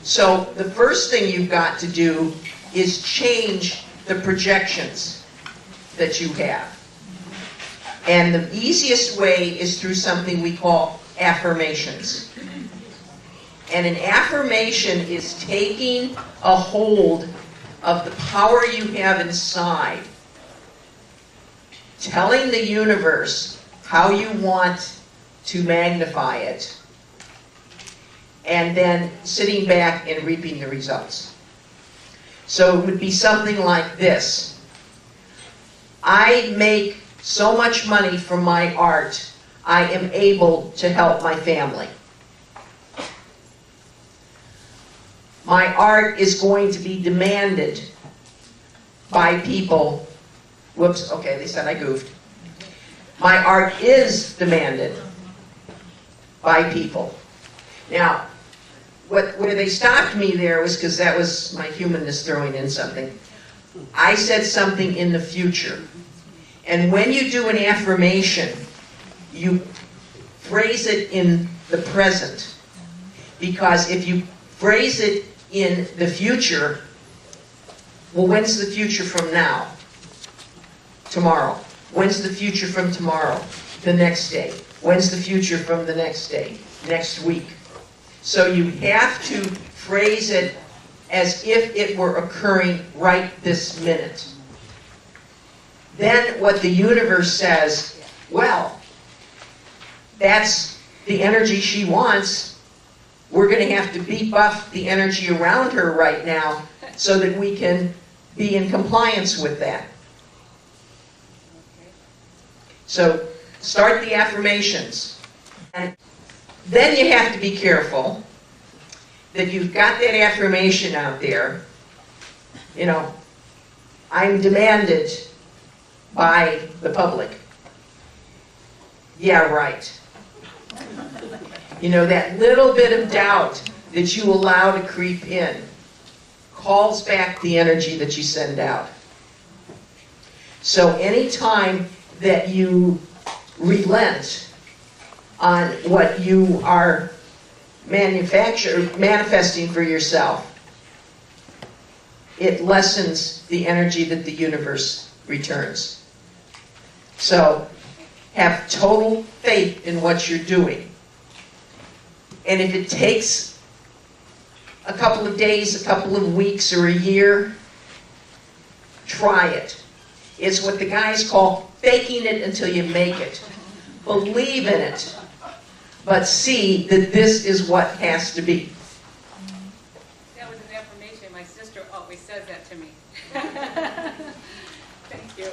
[SPEAKER 1] So the first thing you've got to do is change the projections that you have. And the easiest way is through something we call affirmations. And an affirmation is taking a hold of the power you have inside, telling the universe how you want to magnify it, and then sitting back and reaping the results. So it would be something like this. I make so much money from my art, I am able to help my family. My art is going to be demanded by people. Whoops, okay, they said I goofed. My art is demanded by people. Now, where they stopped me there was because that was my humanness throwing in something. I said something in the future. And when you do an affirmation, you phrase it in the present. Because if you phrase it in the future, well, when's the future from now? Tomorrow. When's the future from tomorrow? The next day. When's the future from the next day? Next week. So you have to phrase it as if it were occurring right this minute. Then what the universe says, well, that's the energy she wants. we're going to have to beef up the energy around her right now so that we can be in compliance with that. So start the affirmations. And then you have to be careful that you've got that affirmation out there. You know, I'm demanded by the public. Yeah, right. You know, that little bit of doubt that you allow to creep in calls back the energy that you send out. So anytime that you relent on what you are manifesting for yourself, it lessens the energy that the universe returns. So have total faith in what you're doing. And if it takes a couple of days, a couple of weeks, or a year, try it. It's what the guys call faking it until you make it. Believe in it, but see that this is what has to be.
[SPEAKER 2] That was an affirmation. My sister always says that to me. Thank you.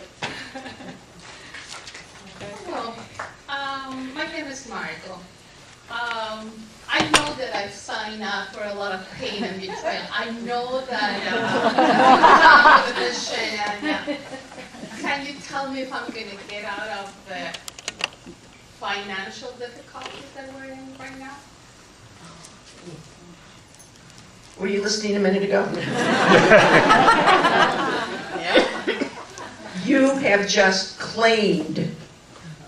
[SPEAKER 15] Hello. My name is Marco. I know that I've signed up for a lot of pain and betrayal. I know that I'm and can you tell me if I'm going to get out of the financial difficulties that we're in right now?
[SPEAKER 1] Were you listening a minute ago? You have just claimed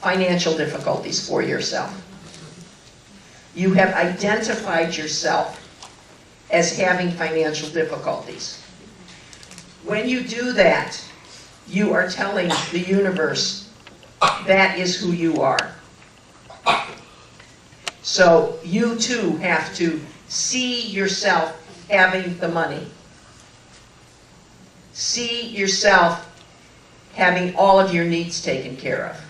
[SPEAKER 1] financial difficulties for yourself. You have identified yourself as having financial difficulties. When you do that, you are telling the universe that is who you are. So you too have to see yourself having the money. See yourself having all of your needs taken care of.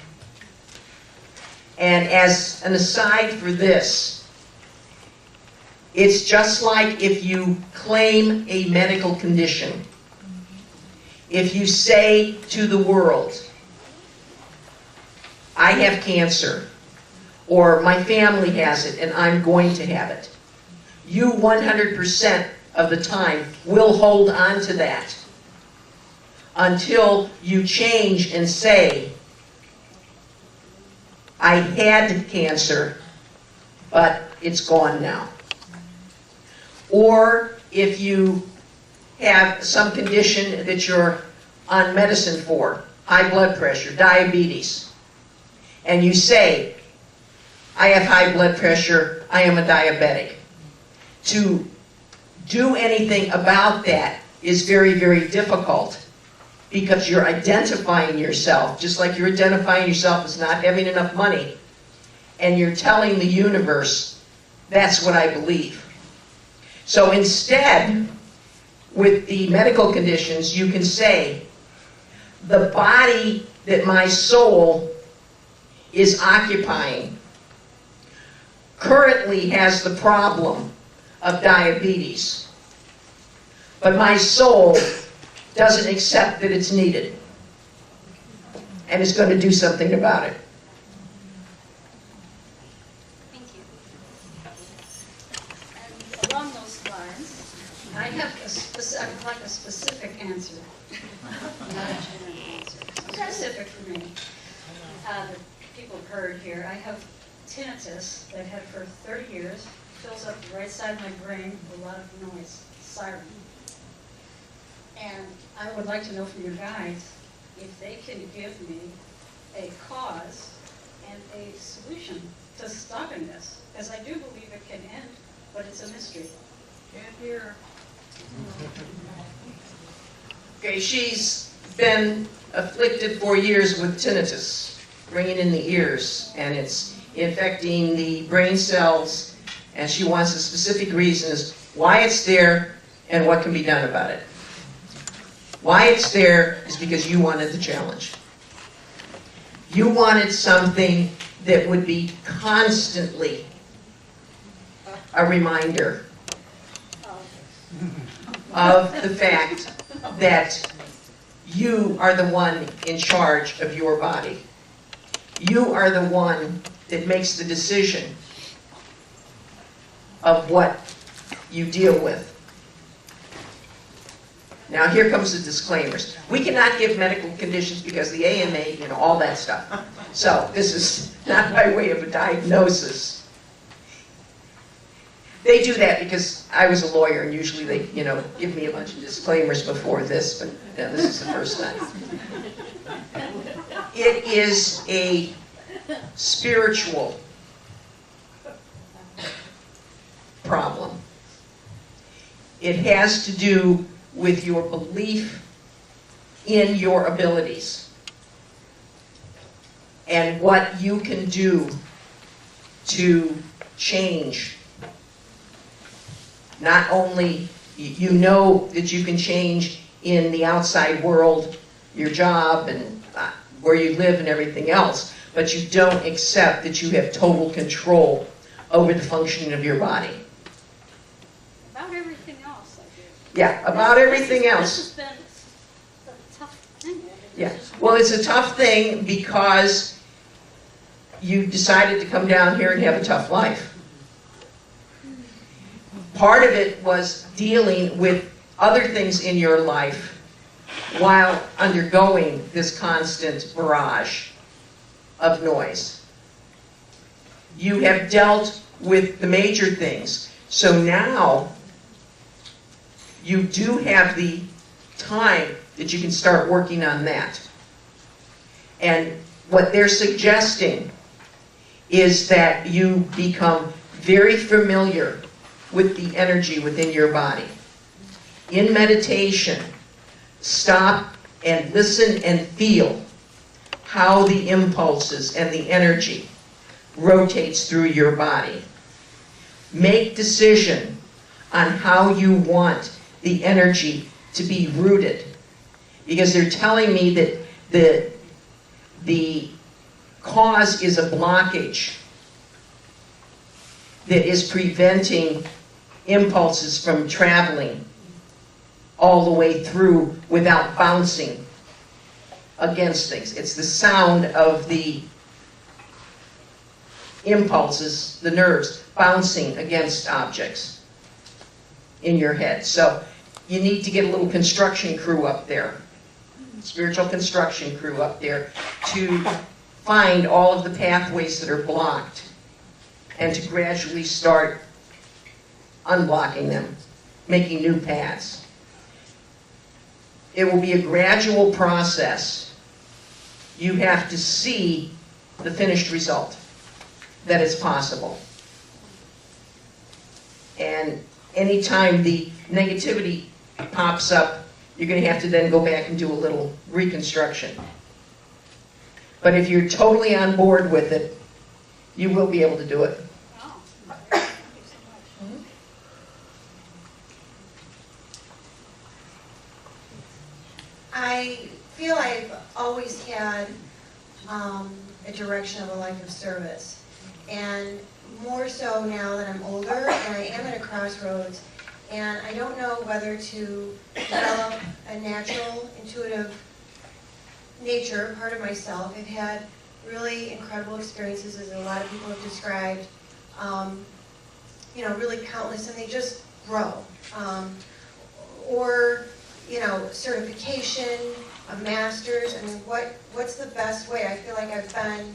[SPEAKER 1] And as an aside for this, it's just like if you claim a medical condition. If you say to the world, I have cancer, or my family has it and I'm going to have it, you 100% of the time will hold on to that until you change and say, I had cancer, but it's gone now. Or if you have some condition that you're on medicine for, high blood pressure, diabetes, and you say, I have high blood pressure, I am a diabetic. To do anything about that is very, very difficult because you're identifying yourself, just like you're identifying yourself as not having enough money, and you're telling the universe, that's what I believe. So instead, with the medical conditions, you can say, the body that my soul is occupying currently has the problem of diabetes, but my soul doesn't accept that it's needed, and is going to do something about it.
[SPEAKER 5] Thank you. And along those lines, I have I'd like a specific answer, not a general answer. Specific for me. The people have heard here, I have tinnitus that I've had for 30 years, fills up the right side of my brain with a lot of noise, siren. And I would like to know from your guys if they can give me a cause and a solution to stopping this, because I do believe it can end, but it's a mystery.
[SPEAKER 15] Get here.
[SPEAKER 1] Okay, she's been afflicted for years with tinnitus, ringing in the ears, and it's infecting the brain cells, and she wants a specific reasons why it's there and what can be done about it. Why it's there is because you wanted the challenge. You wanted something that would be constantly a reminder of the fact that you are the one in charge of your body. You are the one that makes the decision of what you deal with. Now here comes the disclaimers. We cannot give medical conditions because the AMA, all that stuff. So this is not by way of a diagnosis. They do that because I was a lawyer and usually they, give me a bunch of disclaimers before this, but this is the first time. It is a spiritual problem. It has to do with your belief in your abilities and what you can do to change. Not only you know that you can change in the outside world, your job and where you live and everything else, but you don't accept that you have total control over the functioning of your body.
[SPEAKER 5] About everything else I do.
[SPEAKER 1] Yeah, about everything else.
[SPEAKER 5] This has been a tough thing.
[SPEAKER 1] Yeah, well, it's a tough thing because you decided to come down here and have a tough life. Part of it was dealing with other things in your life while undergoing this constant barrage of noise. You have dealt with the major things. So now you do have the time that you can start working on that. And what they're suggesting is that you become very familiar with the energy within your body. In meditation, stop and listen and feel how the impulses and the energy rotates through your body. Make decision on how you want the energy to be rooted. Because they're telling me that the cause is a blockage that is preventing impulses from traveling all the way through without bouncing against things. It's the sound of the impulses, the nerves, bouncing against objects in your head. So you need to get a little construction crew up there, spiritual construction crew up there, to find all of the pathways that are blocked and to gradually start unblocking them, making new paths. It will be a gradual process. You have to see the finished result, that it's possible. And anytime the negativity pops up, you're going to have to then go back and do a little reconstruction. But if you're totally on board with it, you will be able to do it.
[SPEAKER 16] I feel I've always had a direction of a life of service, and more so now that I'm older and I am at a crossroads, and I don't know whether to develop a natural, intuitive nature, part of myself. I've had really incredible experiences, as a lot of people have described, really countless, and they just grow. Or certification, a master's. I mean, what's the best way? I feel like I've been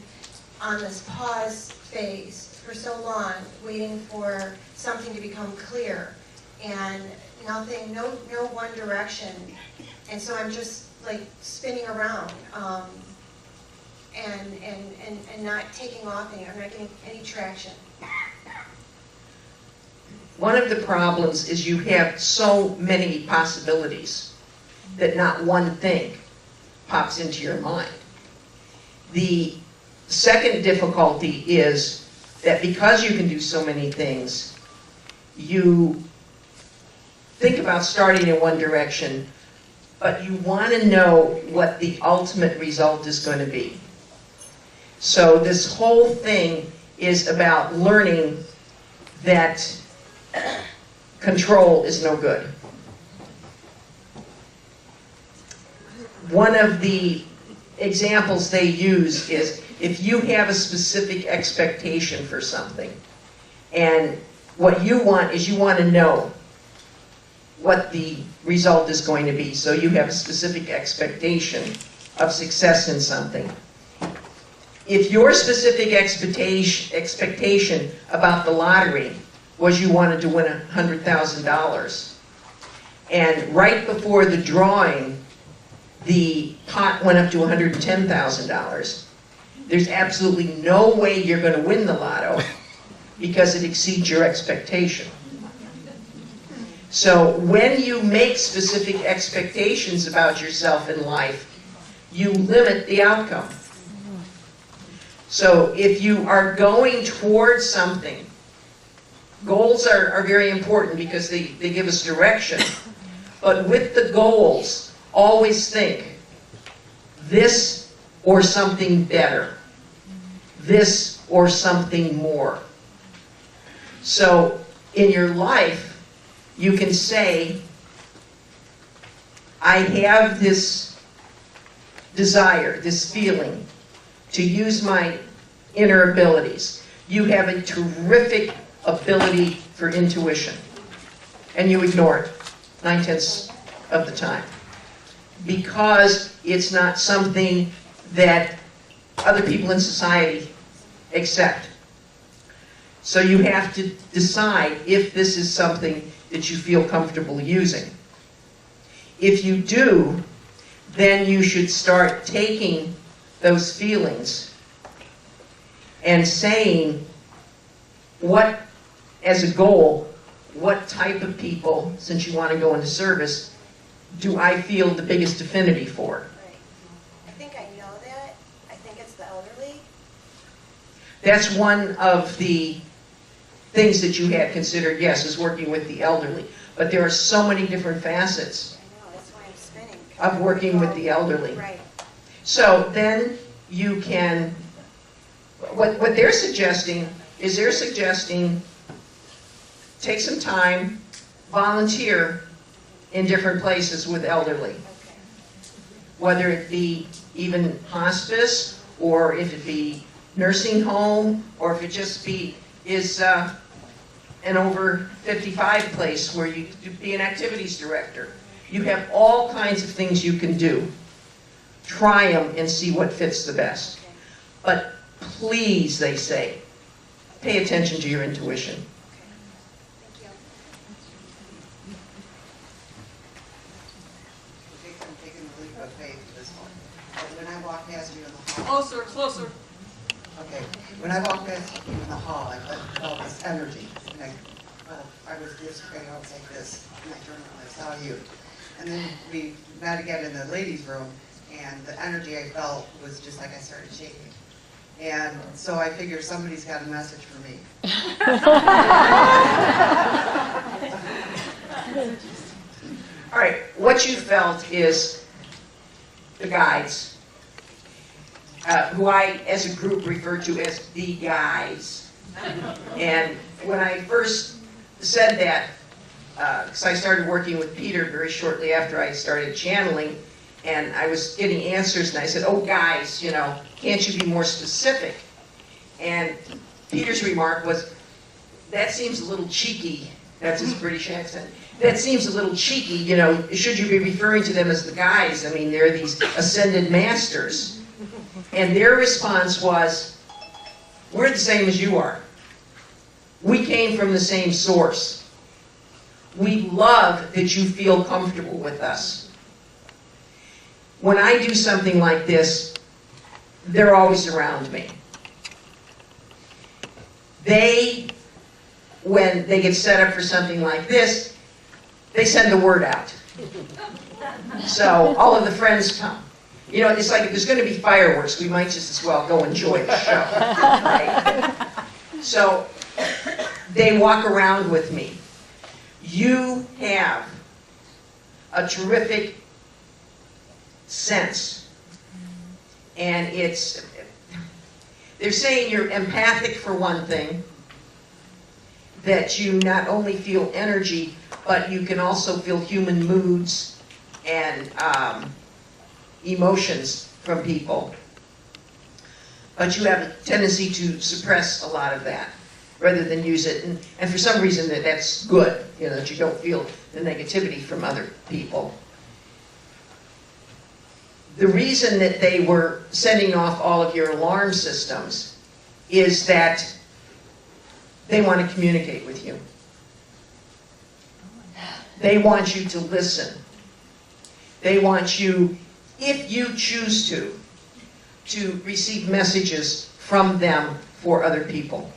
[SPEAKER 16] on this pause phase for so long, waiting for something to become clear, and nothing, no one direction. And so I'm just like spinning around, and not taking off any, I'm not getting any traction.
[SPEAKER 1] One of the problems is you have so many possibilities that not one thing pops into your mind. The second difficulty is that because you can do so many things, you think about starting in one direction, but you want to know what the ultimate result is going to be. So this whole thing is about learning that control is no good. One of the examples they use is if you have a specific expectation for something, and what you want is you want to know what the result is going to be, so you have a specific expectation of success in something. If your specific expectation about the lottery was you wanted to win $100,000, and right before the drawing, the pot went up to $110,000, there's absolutely no way you're going to win the lotto because it exceeds your expectation. So when you make specific expectations about yourself in life, you limit the outcome. So if you are going towards something, goals are very important because they give us direction. But with the goals, always think, this or something better. This or something more. So in your life, you can say, I have this desire, this feeling, to use my inner abilities. You have a terrific ability for intuition, and you ignore it 9/10 of the time because it's not something that other people in society accept. So you have to decide if this is something that you feel comfortable using. If you do, then you should start taking those feelings and saying, what, as a goal, what type of people, since you want to go into service, do I feel the biggest affinity for?
[SPEAKER 16] I think I know that. I think it's the elderly.
[SPEAKER 1] That's one of the things that you had considered, yes, is working with the elderly. But there are so many different facets of working with the elderly.
[SPEAKER 16] Right.
[SPEAKER 1] So then you can, what they're suggesting is they're suggesting take some time, volunteer in different places with elderly. Whether it be even hospice, or if it be nursing home, or if it just is an over 55 place where you could be an activities director. You have all kinds of things you can do. Try them and see what fits the best. But please, they say, pay attention to your intuition.
[SPEAKER 13] I'm taking the leap of faith for this one. When I walk past you in the hall.
[SPEAKER 3] Closer, closer.
[SPEAKER 13] Okay, when I walked past you in the hall, I felt this energy. And I was this way, I was like this, and I turned around and I saw you. And then we met again in the ladies' room, and the energy I felt was just like I started shaking. And so I figured somebody's got a message for me.
[SPEAKER 1] All right, what you felt is the guides, who I, as a group, refer to as the guys. And when I first said that, because I started working with Peter very shortly after I started channeling, and I was getting answers, and I said, oh, guys, you know, can't you be more specific? And Peter's remark was, that seems a little cheeky. That's his British accent. That seems a little cheeky, you know, should you be referring to them as the guys? I mean, they're these ascended masters. And their response was, we're the same as you are. We came from the same source. We love that you feel comfortable with us. When I do something like this, they're always around me. When they get set up for something like this, they send the word out. So all of the friends come. You know, it's like if there's going to be fireworks, we might just as well go enjoy the show. Right? So they walk around with me. You have a terrific sense. And they're saying you're empathic for one thing, that you not only feel energy, but you can also feel human moods and emotions from people. But you have a tendency to suppress a lot of that rather than use it. And for some reason that's good, you know, that you don't feel the negativity from other people. The reason that they were sending off all of your alarm systems is that they want to communicate with you. They want you to listen. They want you, if you choose to receive messages from them for other people.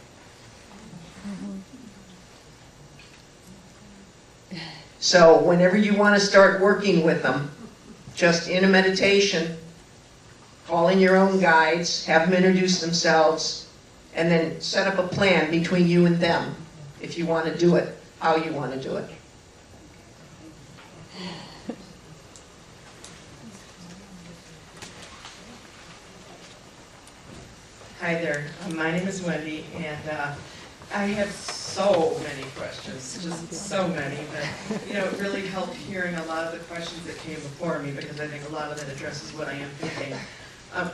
[SPEAKER 1] So whenever you want to start working with them, just in a meditation, call in your own guides, have them introduce themselves, and then set up a plan between you and them, if you want to do it, how you want to do it.
[SPEAKER 17] Hi there, my name is Wendy, and I have so many questions, just so many, but you know, it really helped hearing a lot of the questions that came before me, because I think a lot of it addresses what I am thinking.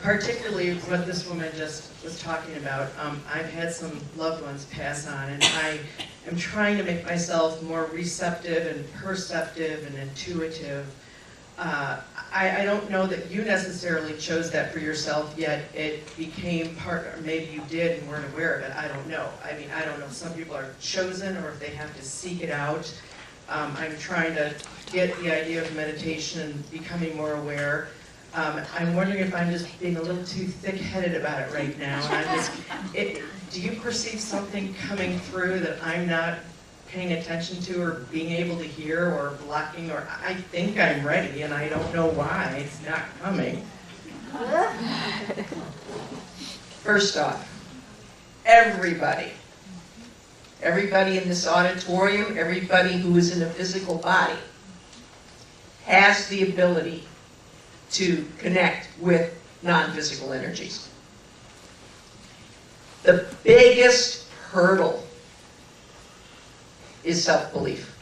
[SPEAKER 17] Particularly what this woman just was talking about. I've had some loved ones pass on, and I am trying to make myself more receptive and perceptive and intuitive. I don't know that you necessarily chose that for yourself, yet it became part, or maybe you did and weren't aware of it. I don't know. I mean, I don't know if some people are chosen or if they have to seek it out. I'm trying to get the idea of meditation and becoming more aware. I'm wondering if I'm just being a little too thick-headed about it right now. And do you perceive something coming through that I'm not paying attention to or being able to hear or blocking, or I think I'm ready and I don't know why it's not coming?
[SPEAKER 1] First off, everybody in this auditorium, everybody who is in a physical body has the ability to connect with non-physical energies. The biggest hurdle is self-belief.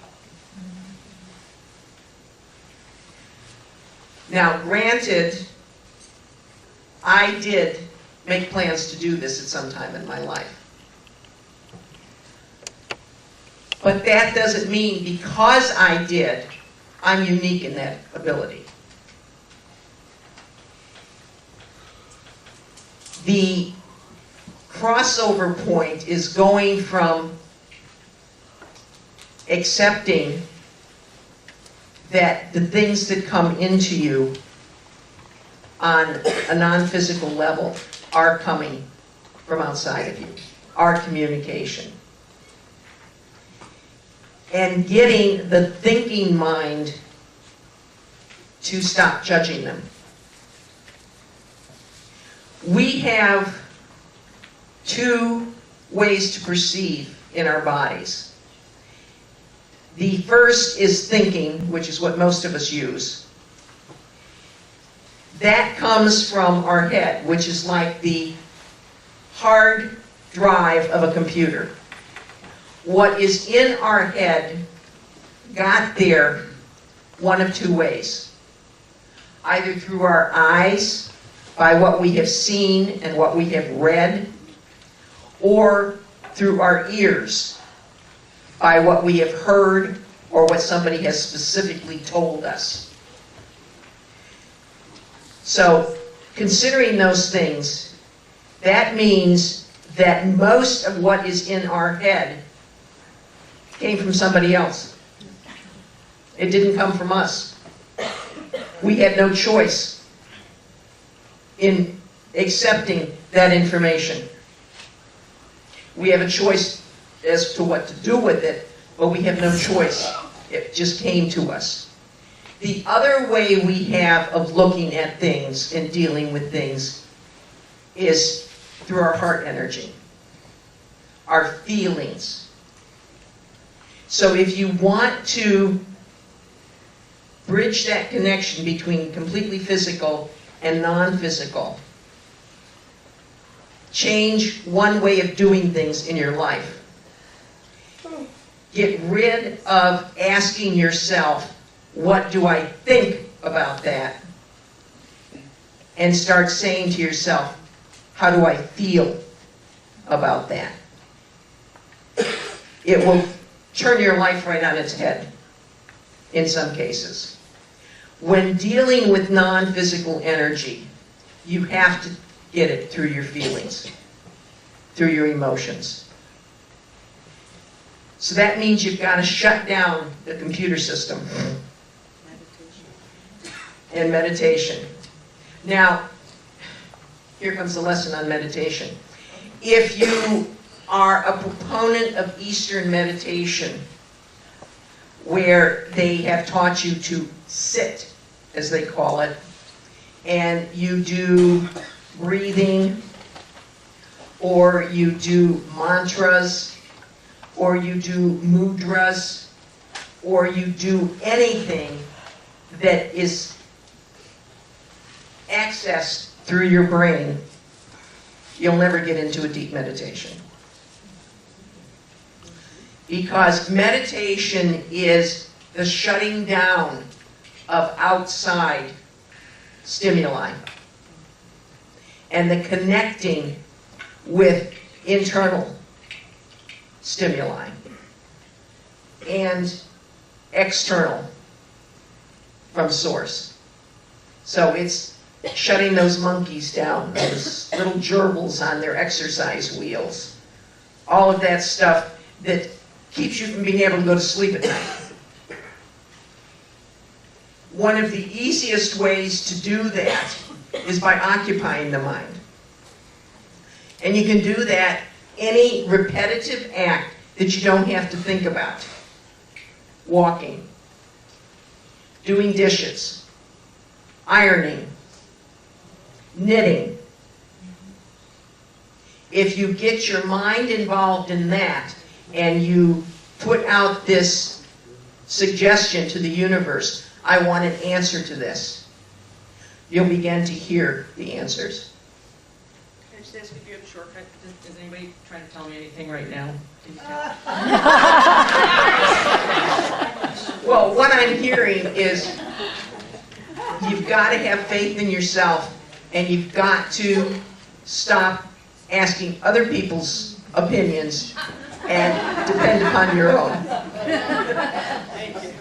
[SPEAKER 1] Now, granted, I did make plans to do this at some time in my life. But that doesn't mean because I did, I'm unique in that ability. The crossover point is going from accepting that the things that come into you on a non-physical level are coming from outside of you, are communication. And getting the thinking mind to stop judging them. We have two ways to perceive in our bodies. The first is thinking, which is what most of us use. That comes from our head, which is like the hard drive of a computer. What is in our head got there one of two ways. Either through our eyes, by what we have seen and what we have read, or through our ears, by what we have heard or what somebody has specifically told us. So, considering those things, that means that most of what is in our head came from somebody else. It didn't come from us. We had no choice in accepting that information. We have a choice as to what to do with it, but we have no choice. It just came to us. The other way we have of looking at things and dealing with things is through our heart energy, our feelings. So if you want to bridge that connection between completely physical and non-physical, change one way of doing things in your life. Get rid of asking yourself, what do I think about that? And start saying to yourself, how do I feel about that? It will turn your life right on its head in some cases. When dealing with non-physical energy, you have to get it through your feelings, through your emotions. So that means you've got to shut down the computer system. And meditation. Now, here comes the lesson on meditation. If you are a proponent of Eastern meditation, where they have taught you to sit, as they call it, and you do breathing, or you do mantras, or you do mudras, or you do anything that is accessed through your brain, you'll never get into a deep meditation. Because meditation is the shutting down of outside stimuli and the connecting with internal stimuli and external from source. So it's shutting those monkeys down, those little gerbils on their exercise wheels, all of that stuff that keeps you from being able to go to sleep at night. One of the easiest ways to do that is by occupying the mind. And you can do that any repetitive act that you don't have to think about. Walking, doing dishes, ironing, knitting. If you get your mind involved in that and you put out this suggestion to the universe, I want an answer to this, you'll begin to hear the answers.
[SPEAKER 17] Can I just ask if you have a shortcut? Is anybody trying to tell me anything right now? Can you tell?
[SPEAKER 1] Well, what I'm hearing is you've got to have faith in yourself, and you've got to stop asking other people's opinions and depend upon your own.
[SPEAKER 17] Thank you.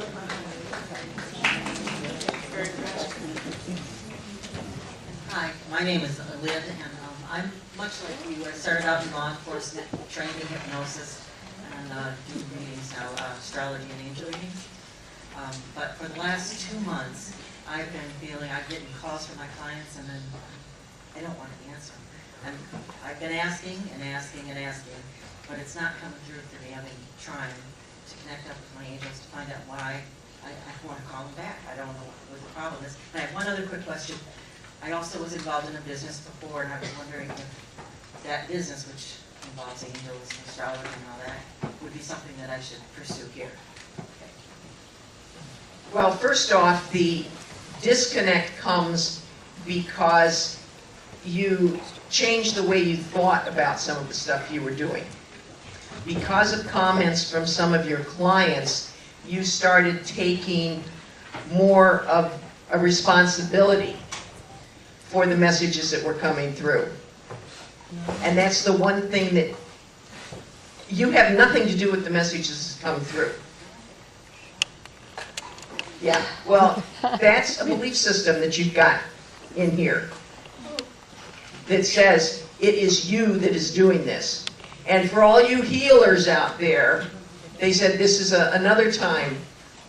[SPEAKER 18] Hi, my name is Lynn, and I'm much like you. I started out in law enforcement, trained in hypnosis, and do readings now, astrology and angel readings. But for the last 2 months, I've been feeling, I'm getting calls from my clients, and then I don't want to answer. And I've been asking and asking and asking, but it's not coming through for me. I've been trying to connect up with my angels to find out why I want to call them back. I don't know what the problem is. And I have one other quick question. I also was involved in a business before, and I was wondering if that business, which involves angels and astrology and all that, would be something that I should pursue here.
[SPEAKER 1] Well, first off, the disconnect comes because you changed the way you thought about some of the stuff you were doing. Because of comments from some of your clients, you started taking more of a responsibility for the messages that were coming through. And that's the one thing that you have nothing to do with the messages that come through. Yeah, well, that's a belief system that you've got in here that says it is you that is doing this. And for all you healers out there, they said this is another time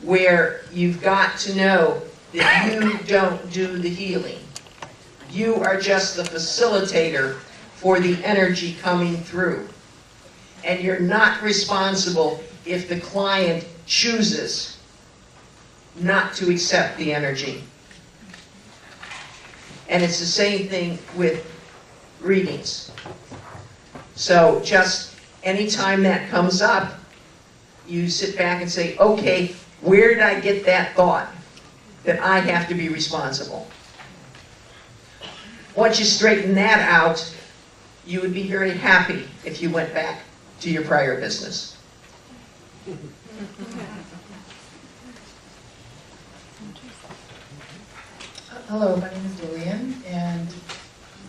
[SPEAKER 1] where you've got to know that you don't do the healing. You are just the facilitator for the energy coming through. And you're not responsible if the client chooses not to accept the energy. And it's the same thing with readings. So just anytime that comes up, you sit back and say, okay, where did I get that thought that I have to be responsible? Once you straighten that out, you would be very happy if you went back to your prior business.
[SPEAKER 19] Hello, my name is Lillian, and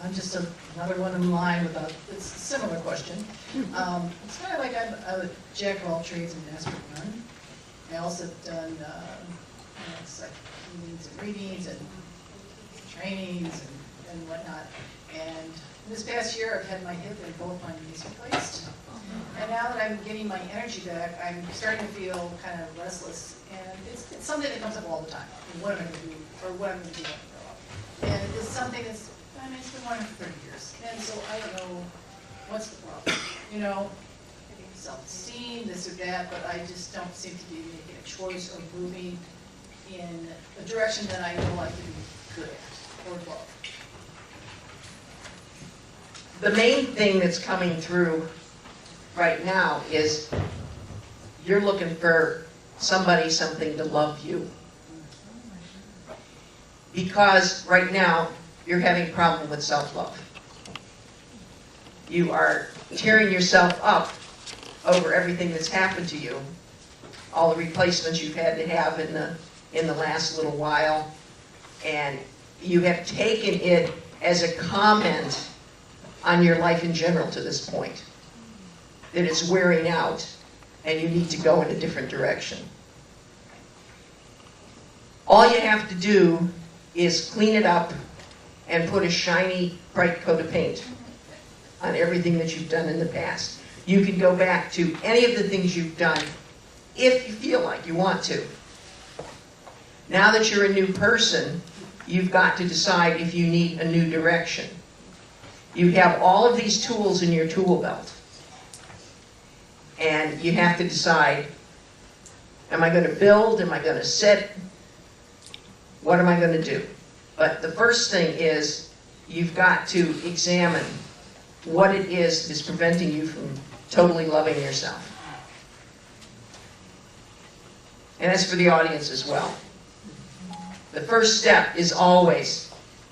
[SPEAKER 19] I'm just another one in line with it's a similar question. It's kind of like I'm a jack of all trades and master of none. I also have done psych meetings and readings and trainings and whatnot. And this past year, I've had my hip and both my knees replaced. And now that I'm getting my energy back, I'm starting to feel kind of restless. And it's something that comes up all the time. What am I going to do, or what I'm going to do when I grow up? And it's something that's, I mean, it's been going on for 30 years. And so I don't know what's the problem. You know, self-esteem, this or that, but I just don't seem to be making a choice or moving in a direction that I know I can be good at or love.
[SPEAKER 1] The main thing that's coming through right now is you're looking for somebody, something to love you. Because right now, you're having a problem with self-love. You are tearing yourself up over everything that's happened to you, all the replacements you've had to have in the last little while, and you have taken it as a comment on your life in general to this point, that it's wearing out and you need to go in a different direction. All you have to do is clean it up and put a shiny, bright coat of paint on everything that you've done in the past. You can go back to any of the things you've done if you feel like you want to. Now that you're a new person, you've got to decide if you need a new direction. You have all of these tools in your tool belt. And you have to decide, am I going to build? Am I going to sit? What am I going to do? But the first thing is you've got to examine what it is that's preventing you from totally loving yourself. And that's for the audience as well. The first step is always,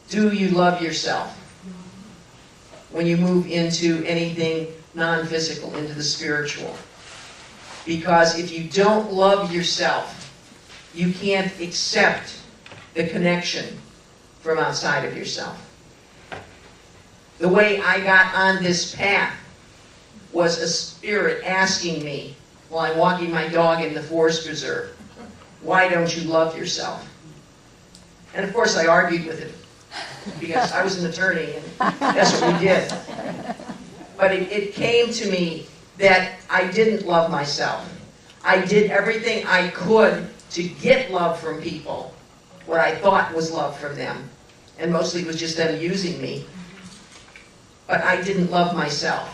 [SPEAKER 1] do you love yourself? When you move into anything non-physical, into the spiritual. Because if you don't love yourself, you can't accept the connection from outside of yourself. The way I got on this path was a spirit asking me, while I'm walking my dog in the forest preserve, why don't you love yourself? And of course I argued with him, because I was an attorney and that's what we did. But it came to me that I didn't love myself. I did everything I could to get love from people, what I thought was love from them. And mostly it was just them using me. But I didn't love myself.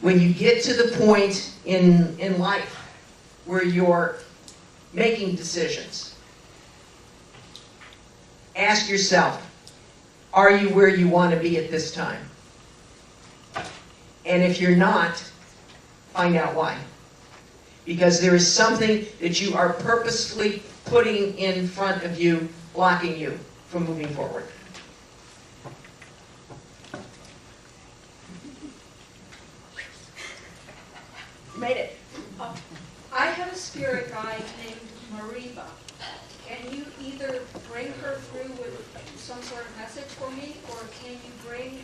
[SPEAKER 1] When you get to the point in life where you're making decisions, ask yourself, are you where you want to be at this time? And if you're not, find out why. Because there is something that you are purposefully putting in front of you, blocking you from moving forward.
[SPEAKER 5] You made it.
[SPEAKER 20] I have a spirit guide named Mariba. Can you either bring her through with some sort of message for me, or can you bring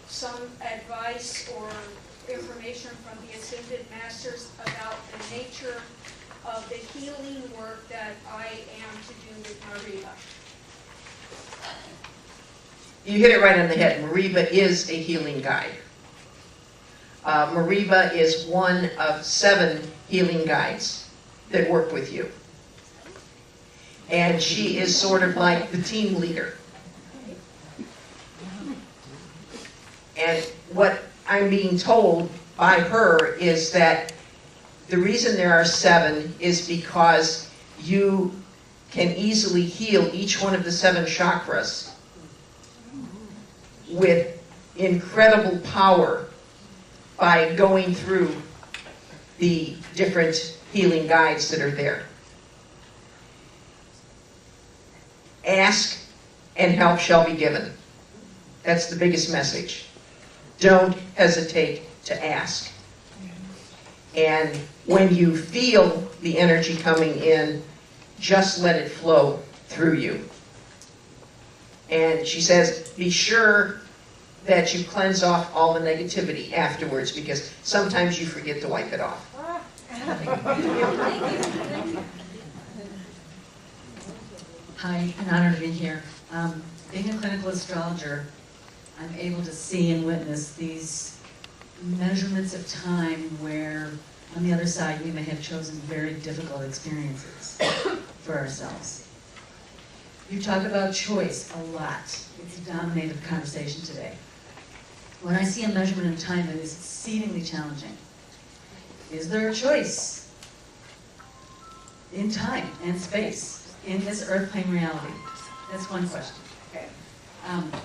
[SPEAKER 20] some advice or information from the Ascended Masters about the nature of the healing work that I am to do with Mariba?
[SPEAKER 1] You hit it right on the head. Mariba is a healing guide. Mariba is one of 7 healing guides that work with you. And she is sort of like the team leader. And what I'm being told by her is that the reason there are 7 is because you can easily heal each one of the 7 chakras with incredible power by going through the different healing guides that are there. Ask and help shall be given. That's the biggest message. Don't hesitate to ask. And when you feel the energy coming in, just let it flow through you. And she says, be sure that you cleanse off all the negativity afterwards, because sometimes you forget to wipe it off.
[SPEAKER 21] Hi, an honor to be here. Being a clinical astrologer, I'm able to see and witness these measurements of time where, on the other side, we may have chosen very difficult experiences for ourselves. You talk about choice a lot. It's dominated the conversation today. When I see a measurement in time that is exceedingly challenging, is there a choice in time and space in this earth plane reality? That's one question.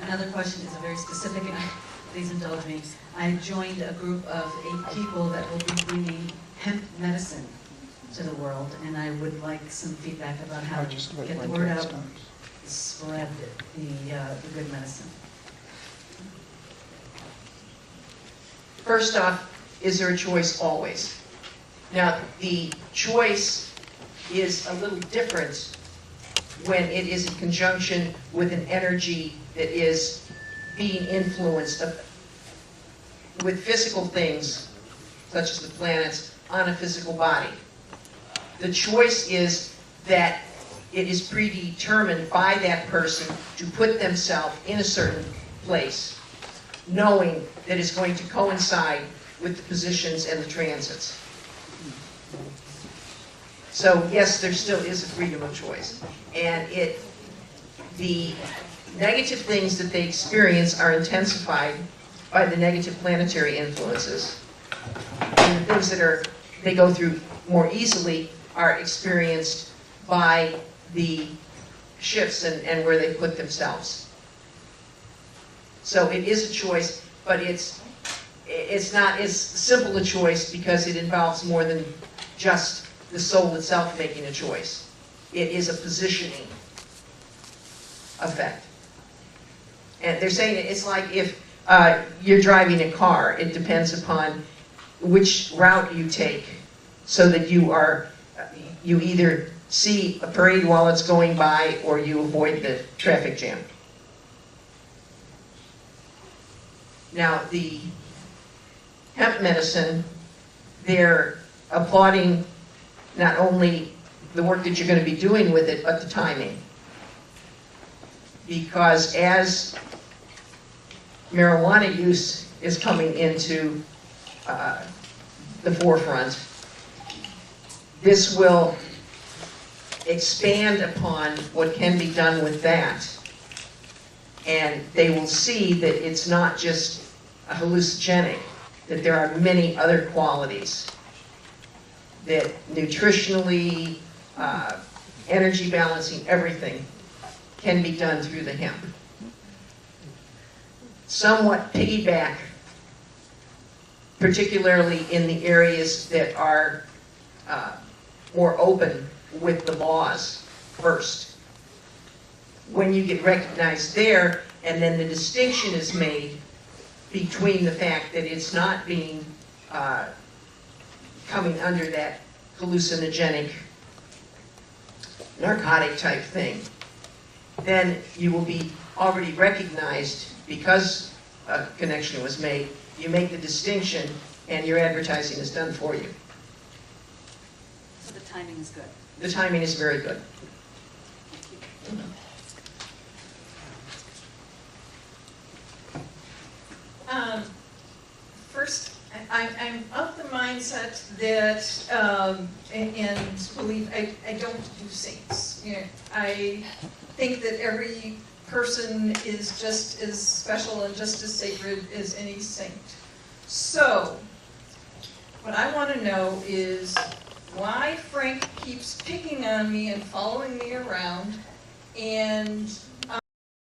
[SPEAKER 21] Another question is a very specific, and please indulge me. I joined a group of 8 people that will be bringing hemp medicine to the world, and I would like some feedback about how to get the word out, spread the good medicine.
[SPEAKER 1] First off, is there a choice? Always. Now, the choice is a little different when it is in conjunction with an energy that is being influenced with physical things, such as the planets, on a physical body. The choice is that it is predetermined by that person to put themselves in a certain place, knowing that it's going to coincide with the positions and the transits. So yes, there still is a freedom of choice. And the negative things that they experience are intensified by the negative planetary influences. And the things that they go through more easily are experienced by the shifts and where they put themselves. So it is a choice, but it's not as simple a choice because it involves more than just the soul itself making a choice. It is a positioning effect. And they're saying it's like if you're driving a car, it depends upon which route you take so that you either see a parade while it's going by or you avoid the traffic jam. Now, the hemp medicine, they're applauding not only the work that you're going to be doing with it, but the timing. Because as marijuana use is coming into the forefront, this will expand upon what can be done with that. And they will see that it's not just a hallucinogenic, that there are many other qualities that nutritionally, energy balancing, everything can be done through the hemp. Somewhat piggyback, particularly in the areas that are more open with the laws first. When you get recognized there, and then the distinction is made between the fact that it's not being coming under that hallucinogenic, narcotic type thing, then you will be already recognized because a connection was made. You make the distinction and your advertising is done for you.
[SPEAKER 21] So the timing is good.
[SPEAKER 1] The timing is very good.
[SPEAKER 22] First, I'm of the mindset that, and believe, I don't do saints. You know, I think that every person is just as special and just as sacred as any saint. So, what I want to know is why Frank keeps picking on me and following me around, and